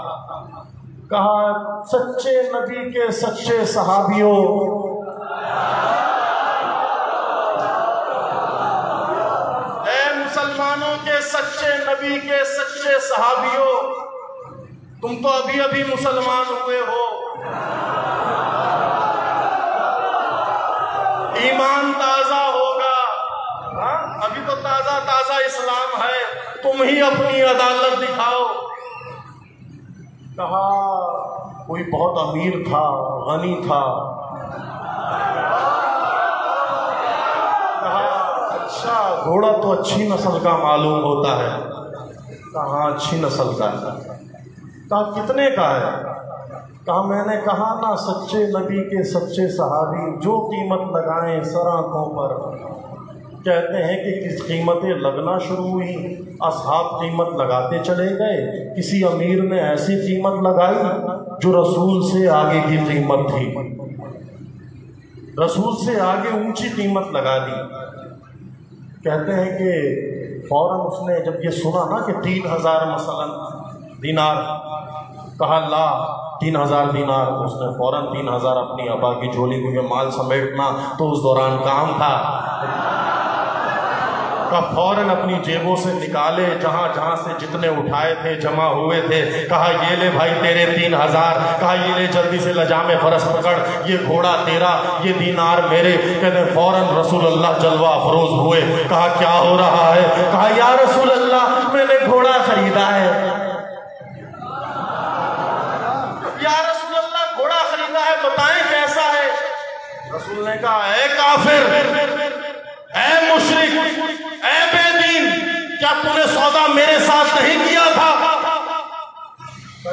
کہا سچے نبی کے سچے صحابیوں، اے مسلمانوں کے سچے نبی کے سچے صحابیوں، تم تو ابھی ابھی مسلمان ہوئے ہو، ایمان تازہ ہوگا، ابھی تو تازہ تازہ اسلام ہے، تم ہی اپنی عدالت دکھاؤ۔ کہا کوئی بہت امیر تھا، غنی تھا۔ کہا اچھا گھوڑا تو اچھی نسل کا معلوم ہوتا ہے۔ کہا اچھی نسل کا ہے۔ کہا کتنے کا ہے؟ کہا میں نے کہا نا سچے نبی کے سچے صحابی جو قیمت لگائیں سر آنکھوں پر۔ کہتے ہیں کہ کس قیمتیں لگنا شروع ہوئی، اصحاب قیمت لگاتے چلے گئے، کسی امیر نے ایسی قیمت لگائی جو رسول سے آگے کی قیمت تھی، رسول سے آگے اونچی قیمت لگا دی۔ کہتے ہیں کہ فوراً اس نے جب یہ سنا نا کہ 3000 مثلاً دینار، کہا لا 3000 دینار، اس نے فوراً 3000 اپنی ابا کی جھولی، کیونکہ مال سمیٹنا تو اس دوران کام تھا، کا فوراً اپنی جیبوں سے نکالے، جہاں جہاں سے جتنے اٹھائے تھے جمع ہوئے تھے۔ کہا یہ لے بھائی تیرے 3000، کہا یہ لے جلدی سے لجام فرس پکڑ، یہ گھوڑا تیرا، یہ دینار میرے۔ کہتے فوراً رسول اللہ جلوہ افروز ہوئے۔ کہا کیا ہو رہا ہے؟ کہا یا رسول اللہ میں نے گھوڑا خریدا ہے۔ یا رسول اللہ گھوڑا خریدا ہے، بتائیں کیسا ہے؟ رسول نے کہا اے کافر، اے مشرک، اے بے دین، کیا تم نے سودا میرے ساتھ نہیں کیا تھا؟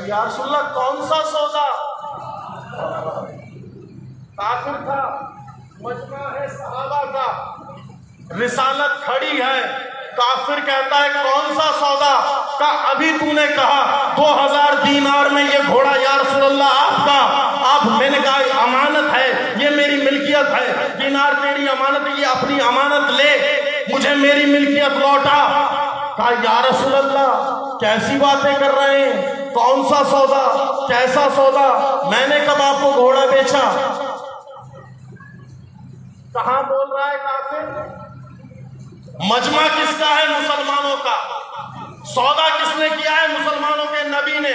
یا رسول اللہ کون سا سودا؟ کافر تھا، مجمع ہے صحابہ کا، رسالت کھڑی ہے، کافر کہتا ہے کون سا سودا؟ کہ ابھی تو نے کہا 2000 دینار میں یہ گھوڑا یا رسول اللہ آپ کا، آپ میں نے کہا امانت ہے، یہ میری ملکیت ملکیت ہے، دینار تیری امانت ہے، یہ اپنی امانت لے، مجھے میری ملکیت لوٹا۔ کہا یا رسول اللہ کیسی باتیں کر رہے ہیں، کون سا سودا، کیسا سودا، میں نے کب آپ کو گھوڑا بیچا؟ کہاں بول رہا ہے کافر؟ مجمع کس کا ہے؟ مسلمانوں کا۔ سودا کس نے کیا ہے؟ مسلمانوں کے نبی نے۔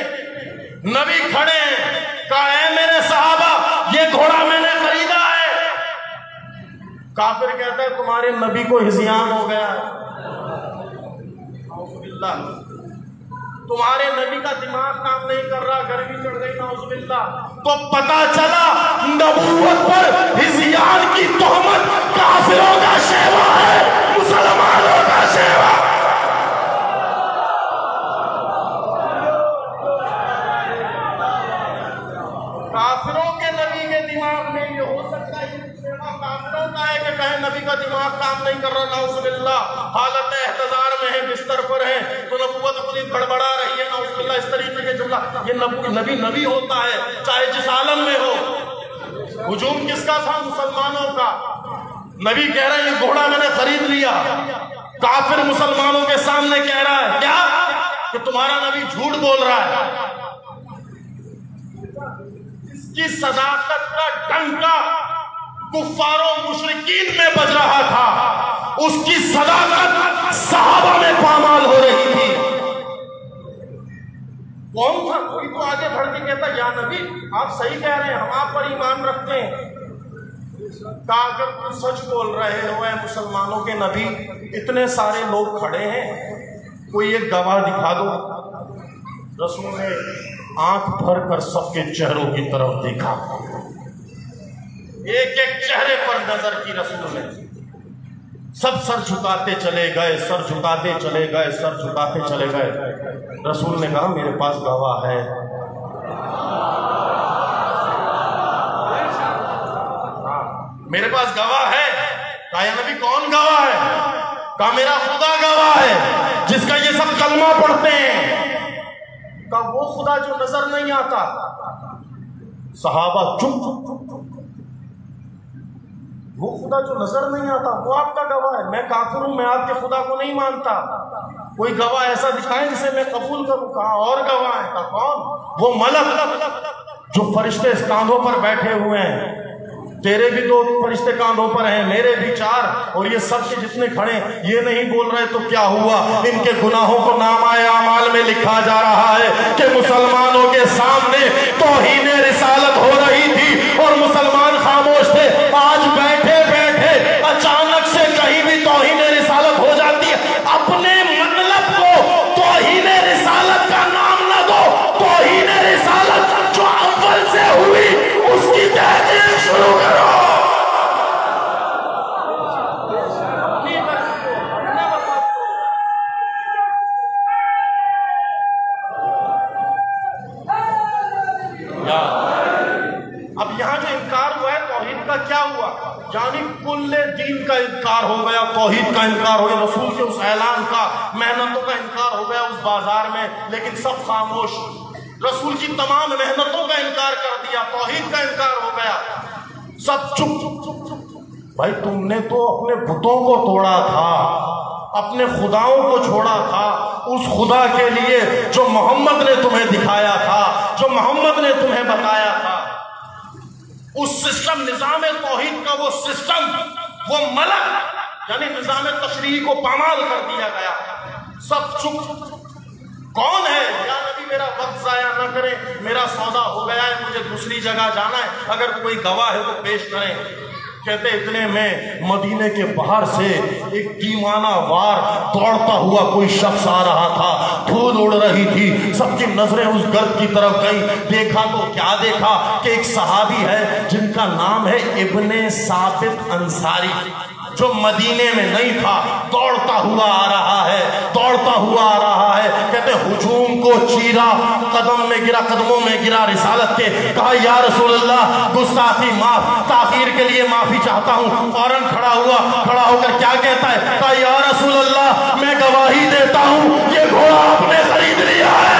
نبی کھڑے ہیں، کہا اے میرے صحابہ یہ گھوڑا میں نے خریدا ہے۔ کافر کہتا ہے تمہارے نبی کو ہذیان ہو گیا ہے، تمہارے نبی کا دماغ کام نہیں کر رہا، گرمی چڑھ گئی نعوذ باللہ۔ تو پتا چلا نبوت پر ہذیان کی تہمت کافروں کا شیوا ہے، مسلمانوں کا شیوا۔ کافروں کے نبی کے دماغ میں یہ ہو سکتا ہے، کافروں کا ہے کہ کہیں نبی کا دماغ کام نہیں کر رہا نعوذ باللہ، حالت احتضار میں ہے، بستر پر ہے، تو نبوت اپنی بڑبڑا رہی ہے نعوذ باللہ، اس طریقے کے جملہ۔ یہ نبی ہوتا ہے چاہے جس عالم میں ہو۔ ہجوم کس کا تھا؟ مسلمانوں کا۔ نبی کہہ رہے ہیں یہ گھوڑا میں نے خرید لیا، کافر مسلمانوں کے سامنے کہہ رہا ہے کیا کہ تمہارا نبی جھوٹ بول رہا ہے۔ اس کی صداقت کا ڈنکا کفاروں مشرکین میں بج رہا تھا، اس کی صداقت صحابہ میں پامال ہو رہی تھی۔ کون تھا؟ کوئی تو آگے بڑھ کے کہتا یا نبی آپ صحیح کہہ رہے ہیں، ہم آپ پر ایمان رکھتے ہیں۔ کہا اگر تم سچ بول رہے ہو اے مسلمانوں کے نبی، اتنے سارے لوگ کھڑے ہیں، کوئی ایک گواہ دکھا دو۔ رسول نے آنکھ بھر کر سب کے چہروں کی طرف دیکھا، ایک ایک چہرے پر نظر کی رسول نے، سب سر جھکاتے چلے گئے، سر جھکاتے چلے گئے، سر جھکاتے چلے گئے۔ رسول نے کہا میرے پاس گواہ ہے۔ میرے پاس گواہ ہے۔ کہا یا نبی کون گواہ ہے؟ کہا میرا خدا گواہ ہے جس کا یہ سب کلمہ پڑھتے ہیں۔ کہا وہ خدا جو نظر نہیں آتا۔ صحابہ چپ، وہ خدا جو نظر نہیں آتا وہ آپ کا گواہ ہے؟ میں کافر ہوں، میں آپ کے خدا کو نہیں مانتا، کوئی گواہ ایسا دکھائیں جسے میں قبول کروں۔ کہا اور گواہ ہے۔ کہا کون؟ وہ ملک جو فرشتے کاندھوں پر بیٹھے ہوئے ہیں، تیرے بھی 2 فرشتے کاندھوں پر ہیں، میرے بھی 4، اور یہ سب کے جتنے کھڑے یہ نہیں بول رہے تو کیا ہوا؟ ان کے گناہوں کو نامہ اعمال میں لکھا جا رہا ہے کہ مسلمانوں کے سامنے توہین رسالت ہو رہی تھی اور مسلمان خاموش تھے۔ آج بیٹھے بیٹھے اچانک سے کہیں بھی توہین رسالت ہو جاتی ہے۔ اپنے مطلب کو توہین رسالت کا نام نہ دو، توہین رسالت جو اول سے ہوئی اس کی تحقیق شروع کرو۔ اب یہاں جو انکار ہوا ہے توحید کا کیا ہوا؟ یعنی کل دین کا انکار ہو گیا، توحید کا انکار ہو گیا، رسول کے اس اعلان کا، محنتوں کا انکار ہو گیا اس بازار میں، لیکن سب خاموش۔ رسول کی تمام محنتوں کا انکار کر دیا، توحید کا انکار ہو گیا، سب چپ۔ بھائی تم نے تو اپنے بتوں کو توڑا تھا، اپنے خداؤں کو چھوڑا تھا، اس خدا کے لیے جو محمد نے تمہیں دکھایا تھا، جو محمد نے تمہیں بتایا تھا۔ اس سسٹم، نظام توحید کا وہ سسٹم، وہ ملک یعنی نظام تشریعی کو پامال کر دیا گیا، سب چپ۔ کون ہے؟ یا نبی میرا وقت ضائع نہ کریں، میرا سودا ہو گیا ہے، مجھے دوسری جگہ جانا ہے، اگر کوئی گواہ ہے تو پیش کریں۔ کہتے اتنے میں مدینے کے باہر سے ایک دیوانہ وار دوڑتا ہوا کوئی شخص آ رہا تھا، دھول اڑ رہی تھی، سب کی نظریں اس گرد کی طرف گئیں۔ دیکھا تو کیا دیکھا کہ ایک صحابی ہے جن کا نام ہے ابن ثابت انصاری، جو مدینے میں نہیں تھا، دوڑتا ہوا آ رہا ہے، دوڑتا ہوا آ رہا ہے۔ کہتے ہجوم کو چیرا، قدم میں گرا، قدموں میں گرا رسالت کے، کہا یا رسول اللہ گستاخی معاف، تاخیر کے لیے معافی چاہتا ہوں۔ فوراً کھڑا ہوا، کھڑا ہو کر کیا کہتا ہے؟ کہا یا رسول اللہ میں گواہی دیتا ہوں یہ گھوڑا آپ نے خرید لیا ہے۔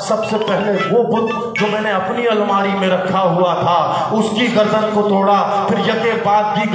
سب سے پہلے وہ بت جو میں نے اپنی الماری میں رکھا ہوا تھا اس کی گردن کو توڑا، پھر یکے بعد کی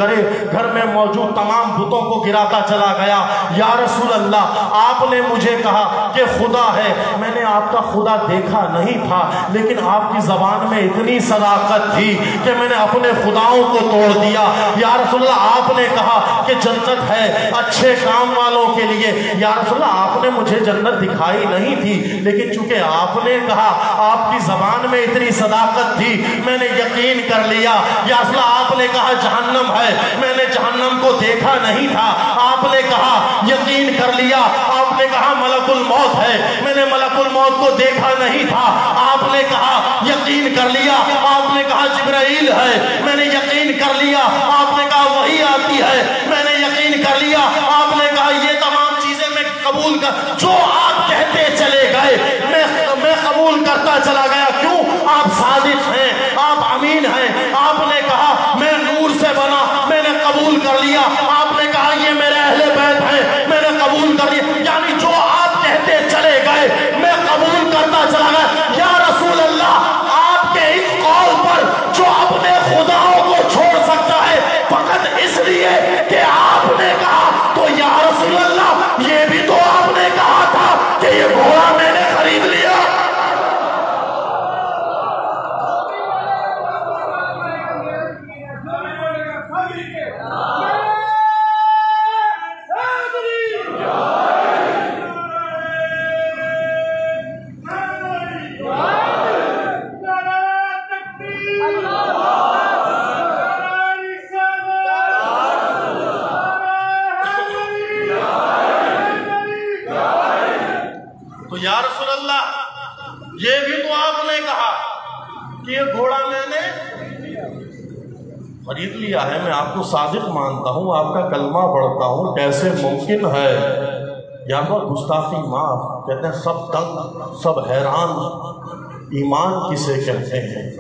گھر میں موجود تمام بتوں کو گراتا چلا گیا۔ یا رسول اللہ، آپ نے مجھے کہا کہ خدا ہے، میں نے آپ کا خدا دیکھا نہیں تھا، لیکن آپ کی زبان میں اتنی صداقت تھی کہ میں نے اپنے خداؤں کو توڑ دیا۔ یا رسول اللہ، آپ نے کہا کہ جنت ہے اچھے کام والوں کے لیے۔ یا رسول اللہ، آپ نے مجھے جنت دکھائی نہیں تھی، لیکن چونکہ آپ نے کہا، آپ کی زبان میں اتنی صداقت تھی، میں نے یقین کر لیا۔ یا رسول اللہ، آپ نے کہا جہنم ہے، میں نے جہنم کو دیکھا نہیں تھا، آپ نے کہا یقین کر لیا۔ آپ نے کہا ملک الموت ہے، میں نے ملک الموت کو دیکھا نہیں تھا، آپ نے کہا یقین کر لیا۔ آپ نے کہا جبرائیل ہے، میں نے یقین کر لیا۔ آپ نے کہا وحی آتی ہے، میں نے یقین کر لیا۔ آپ نے کہا یہ تمام چیزیں میں قبول کر، جو آپ کہتے چلے گئے میں قبول کرتا چلا گیا۔ کیوں؟ آپ صادق ہیں، آپ امین ہیں۔ آپ نے کہا میں نور سے بنا، میں نے قبول کر لیا۔ آپ نے کہا یہ میرے اہل بیت ہیں، میں نے قبول کر لیا۔ یعنی جو آپ کہتے چلے گئے میں قبول کرتا چلا گیا۔ یا رسول اللہ، آپ کے اس قول پر جو اپنے خداؤں کو چھوڑ سکتا ہے فقط اس لیے کہ آپ نے کہا، تو یا رسول اللہ یہ بھی تو آپ نے کہا تھا کہ یہ گھوڑا میں نے خرید لیا۔ تو یا رسول اللہ یہ بھی تو آپ نے کہا کہ یہ گھوڑا میں نے خرید لیا ہے۔ میں آپ کو صادق مانتا ہوں، آپ کا کلمہ پڑھتا ہوں، کیسے ممکن ہے؟ یا گستاخی معاف، کہتے ہیں سب دنگ، سب حیران، ایمان کسے کہتے ہیں؟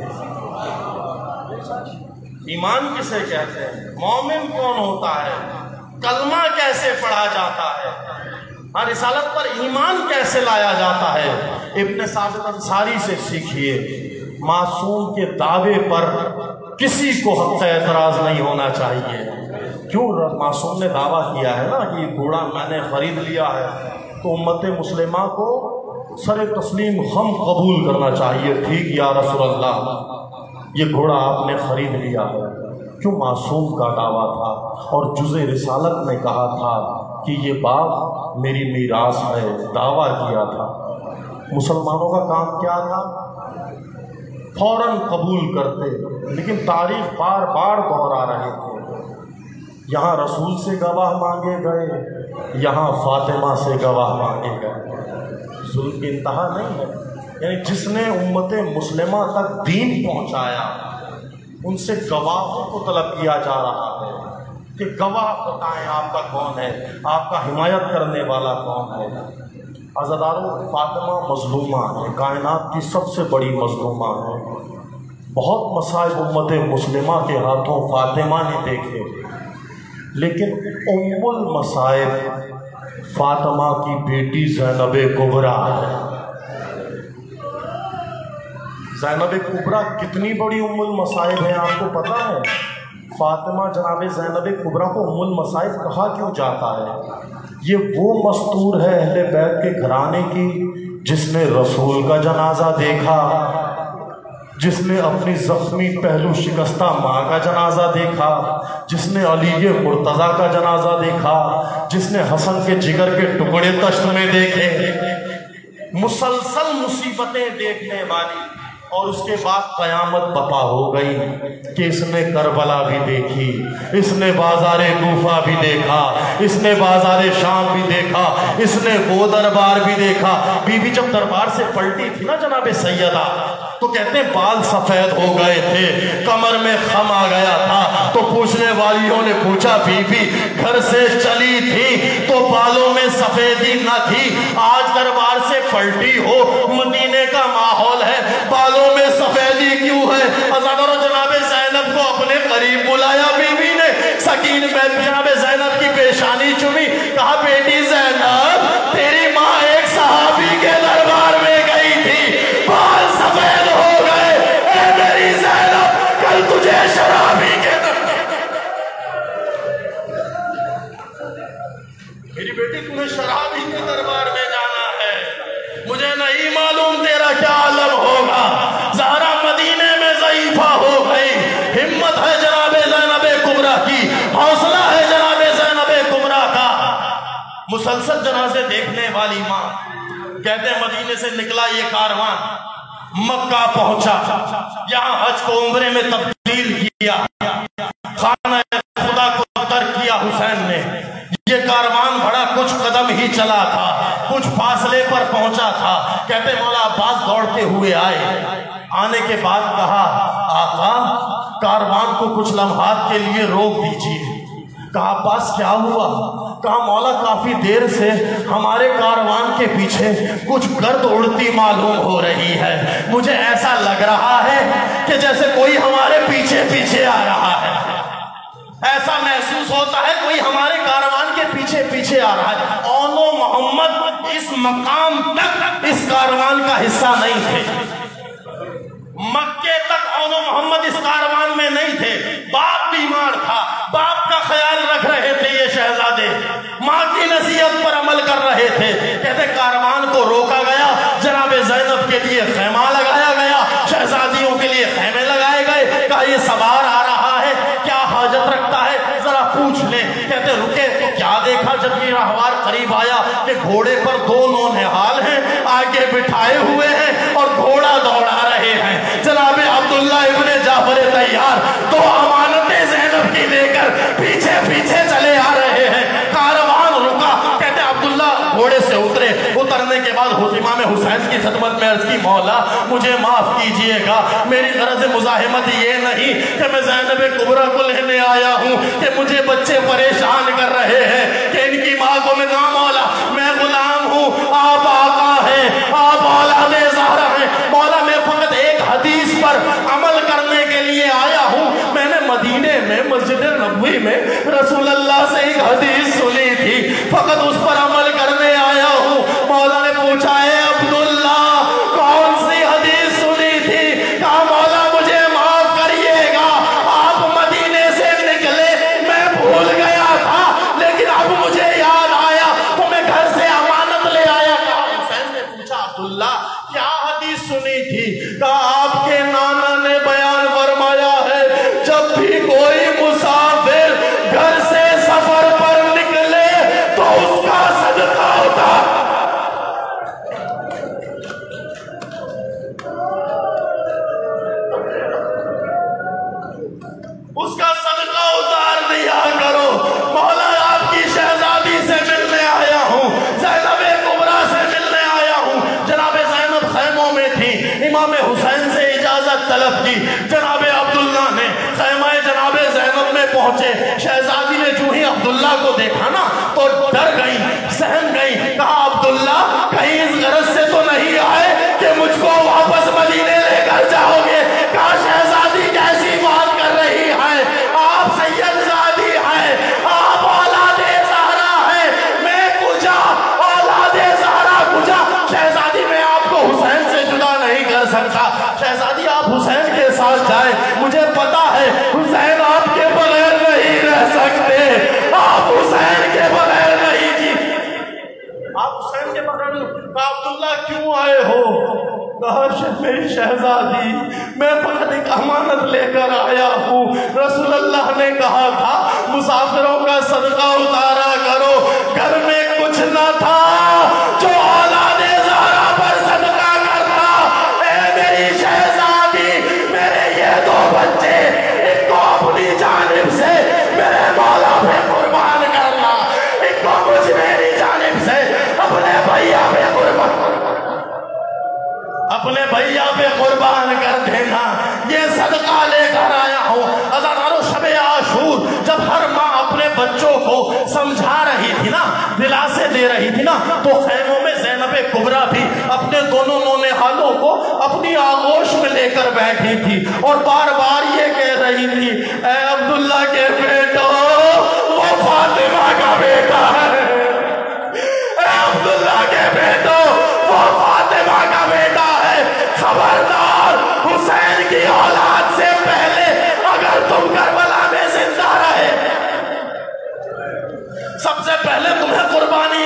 ایمان کسے کہتے ہیں؟ مومن کون ہوتا ہے؟ کلمہ کیسے پڑھا جاتا ہے؟ رسالت پر ایمان کیسے لایا جاتا ہے؟ ابن ثابت انصاری سے سیکھیے۔ معصوم کے دعوے پر کسی کو حق اعتراض نہیں ہونا چاہیے۔ کیوں؟ معصوم نے دعویٰ کیا ہے نا کہ یہ گھوڑا میں نے خرید لیا ہے، تو امت مسلمہ کو سر تسلیم خم قبول کرنا چاہیے۔ ٹھیک یا رسول اللہ، یہ گھوڑا آپ نے خرید لیا ہے۔ کیوں؟ معصوم کا دعویٰ تھا، اور جز رسالت نے کہا تھا کہ یہ باغ میری میراث ہے، دعویٰ کیا تھا۔ مسلمانوں کا کام کیا تھا؟ فوراً قبول کرتے، لیکن تاریخ بار بار دہرا رہے تھے۔ یہاں رسول سے گواہ مانگے گئے، یہاں فاطمہ سے گواہ مانگے گئے۔ ظلم کی انتہا نہیں ہے۔ یعنی جس نے امت مسلمہ تک دین پہنچایا، ان سے گواہوں کو طلب کیا جا رہا ہے کہ گواہ بتائیں آپ کا کون ہے، آپ کا حمایت کرنے والا کون ہے۔ عزاداروں، فاطمہ مظلومہ ہے، کائنات کی سب سے بڑی مظلومہ ہے۔ بہت مصائب امت مسلمہ کے ہاتھوں فاطمہ نے دیکھے، لیکن ام المصائب فاطمہ کی بیٹی زینب کبریٰ ہے۔ زینب کبریٰ کتنی بڑی ام المصائب ہے آپ کو پتہ ہے؟ فاطمہ جناب زینب کبریٰ کو ام المصائب کہا کیوں جاتا ہے؟ یہ وہ مستور ہے اہل بیت کے گھرانے کی جس نے رسول کا جنازہ دیکھا، جس نے اپنی زخمی پہلو شکستہ ماں کا جنازہ دیکھا، جس نے علی مرتضیٰ کا جنازہ دیکھا، جس نے حسن کے جگر کے ٹکڑے تشت میں دیکھے، مسلسل مصیبتیں دیکھنے والی، اور اس کے بعد قیامت بپا ہو گئی کہ اس نے کربلا بھی دیکھی، اس نے بازار کوفہ بھی دیکھا، اس نے بازار شام بھی دیکھا، اس نے وہ دربار بھی دیکھا۔ بی بی جب دربار سے پلٹی تھی نا جناب سیدہ، تو کہتے ہیں بال سفید ہو گئے تھے، کمر میں خم آ گیا تھا، تو پوچھنے والیوں نے پوچھا بی بی گھر سے چلی تھی تو بالوں میں سفیدی نہ تھی، آج دربار سے پلٹی ہو، مدینے کا ماحول ہے، بالوں میں سفیدی کیوں ہے؟ عزادارو، جناب زینب کو اپنے قریب بلایا بی بی نے، سکین میں جناب زینب کی پیشانی چومی، کہا بیٹی زینب، تیری ماں ایک صحابی کے دربار میں گئی تھی، بیٹی تمہیں شرابی کے دربار میں جانا ہے، مجھے نہیں معلوم تیرا کیا عالم ہوگا۔ زہرا مدینے میں ضعیفہ ہو گئی، ہمت ہے جناب زینب کبریٰ کی، حوصلہ ہے جناب زینب کبریٰ کا۔ مسلسل جنازے دیکھنے والی ماں کہتے ہیں مدینے سے نکلا یہ کاروان، مکہ پہنچا، یہاں حج کو عمرے میں تبدیل کیا، خانہ خدا کو ترک کیا حسین نے۔ یہ کاروان بڑا کچھ قدم ہی چلا تھا، کچھ فاصلے پر پہنچا تھا، کہتے مولا عباس دوڑتے ہوئے آئے، آنے کے بعد کہا آقا کاروان کو کچھ لمحات کے لیے روک دیجیے۔ کہا عباس کیا ہوا؟ کہا مولا کافی دیر سے ہمارے کاروان کے پیچھے کچھ گرد اڑتی معلوم ہو رہی ہے، مجھے ایسا لگ رہا ہے کہ جیسے کوئی ہمارے پیچھے پیچھے آ رہا ہے، ایسا محسوس ہوتا ہے کوئی ہمارے کاروان کے پیچھے پیچھے آ رہا ہے۔ اون و محمد اس مقام تک اس کاروان کا حصہ نہیں تھے، مکے تک اون و محمد اس کاروان میں نہیں تھے۔ باپ بیمار تھا، باپ کا خیال رکھ رہے تھے یہ شہزادے، ماں کی نصیحت پر عمل کر رہے تھے۔ کہتے کاروان کو روکا گیا، جناب زینب کے لیے خیمہ لگایا گیا، شہزادیوں کے لیے خیمے لگائے گئے۔ کہا یہ سوار آ رہا ہے، کیا حاجت رکھتا ہے ذرا پوچھ لیں۔ کہتے رکے تو کیا دیکھا جب یہ راہوار قریب آیا کہ گھوڑے پر دو نونہال ہیں، آگے بٹھائے ہوئے ہیں اور گھوڑا دوڑا رہے ہیں۔ جناب عبداللہ ابن جعفر طیار دو امانتیں زینب کی لے کر پیچھے پیچھے چلے آ رہے ہیں۔ کاروان رکا، کہتے عبداللہ گھوڑے سے اترے، اترنے کے بعد امام حسین کی خدمت میں عرض کی مولا مجھے معاف کیجئے گا، میری غرض مزاحمت یہ نہیں کہ میں زینب کبریٰ کو لینے آیا ہوں کہ مجھے بچے پریشان کر رہے ہیں کہ ان کی ماں کو میں نہ مولا میں غلام ہوں، آپ آقا ہیں، آپ اولاد زہرا ہیں، مولا میں فقط ایک حدیث پر عمل کرنے کے لیے آیا ہوں۔ میں نے مدینے میں مسجد نبوی میں رسول اللہ سے ایک حدیث سنی تھی، فقط اس پر عمل کرنے آیا ہوں۔ مولا نے پوچھا ہے عبداللہ کون سی حدیث سنی تھی؟ کہا مولا مجھے معاف کریے گا، آپ مدینے سے نکلے میں بھول گیا تھا، لیکن اب مجھے یاد آیا تو میں گھر سے امانت لے آیا۔ کہا حسین نے پوچھا عبداللہ کیا حدیث سنی تھی؟ کہا آپ کے نانا نے بیان فرمایا ہے جب بھی کوئی مسافر گھر سے سفر پر نکلے تو اس کا صدقہ اتار دیا کرو۔ مولا آپ کی شہزادی سے ملنے آیا ہوں، زینب کبریٰ سے ملنے آیا ہوں۔ جناب زینب خیموں میں تھی، امام حسین سے اجازت طلب کی، جناب عبداللہ نے خیمہ جناب زینب میں پہنچے۔ شہزادی نے جو ہی عبداللہ کو دیکھا نا تو ڈر گئی، سہم گئی۔ کہا عبداللہ کہیں اس غرض سے تو نہیں آئے کہ مجھ کو واپس مدینے لے کر جاؤ گے؟ کہا شہزادی کیسی بات کر رہی ہے، آپ سید زادی ہیں، آپ اولاد زہرا ہیں، میں کجا اولاد زہرا کجا؟ شہزادی میں آپ کو حسین سے جدا نہیں کر سکتا، شہزادی آپ حسین کے ساتھ جائیں، مجھے پتا ہے حسین آپ کے بغیر نہیں رہ سکتے، آپ حسین کے بغیر نہیں جی آپ حسین کے بغیر نہیں۔ کہا عبداللہ کیوں آئے ہو؟ کہا میری شہزادی میں فقط ایک امانت لے کر آیا ہوں، رسول اللہ نے کہا تھا مسافروں کا صدقہ اتارا کرو، گھر میں کچھ نہ تھا جو اولاد زہرا پر صدقہ کرتا۔ اے میری شہزادی میرے یہ دو بچے ان کو اپنی جانب سے میرے مولا پہ قربان کرنا، ان کو مجھ میری جانب سے اپنے بھیا پہ قربان کرنا، اپنے بھیا پہ قربان کر دینا، یہ صدقہ لے کر آیا ہوں۔ عزیزانو شب عاشور جب ہر ماں اپنے بچوں کو سمجھا رہی تھی نا، دلاسے دے رہی تھی نا، تو خیموں میں زینب کبریٰ بھی اپنے دونوں نونہالوں کو اپنی آغوش میں لے کر بیٹھی تھی اور بار بار یہ کہہ رہی تھی اے عبداللہ کے بیٹو وہ فاطمہ کا بیٹا ہے، اے عبداللہ کے بیٹو وہ فاطمہ کا بیٹا ہے، خبردار حسین کی اولاد سے پہلے اگر تم کربلا میں زندہ رہے سب سے پہلے تمہیں قربانی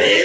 3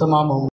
تمام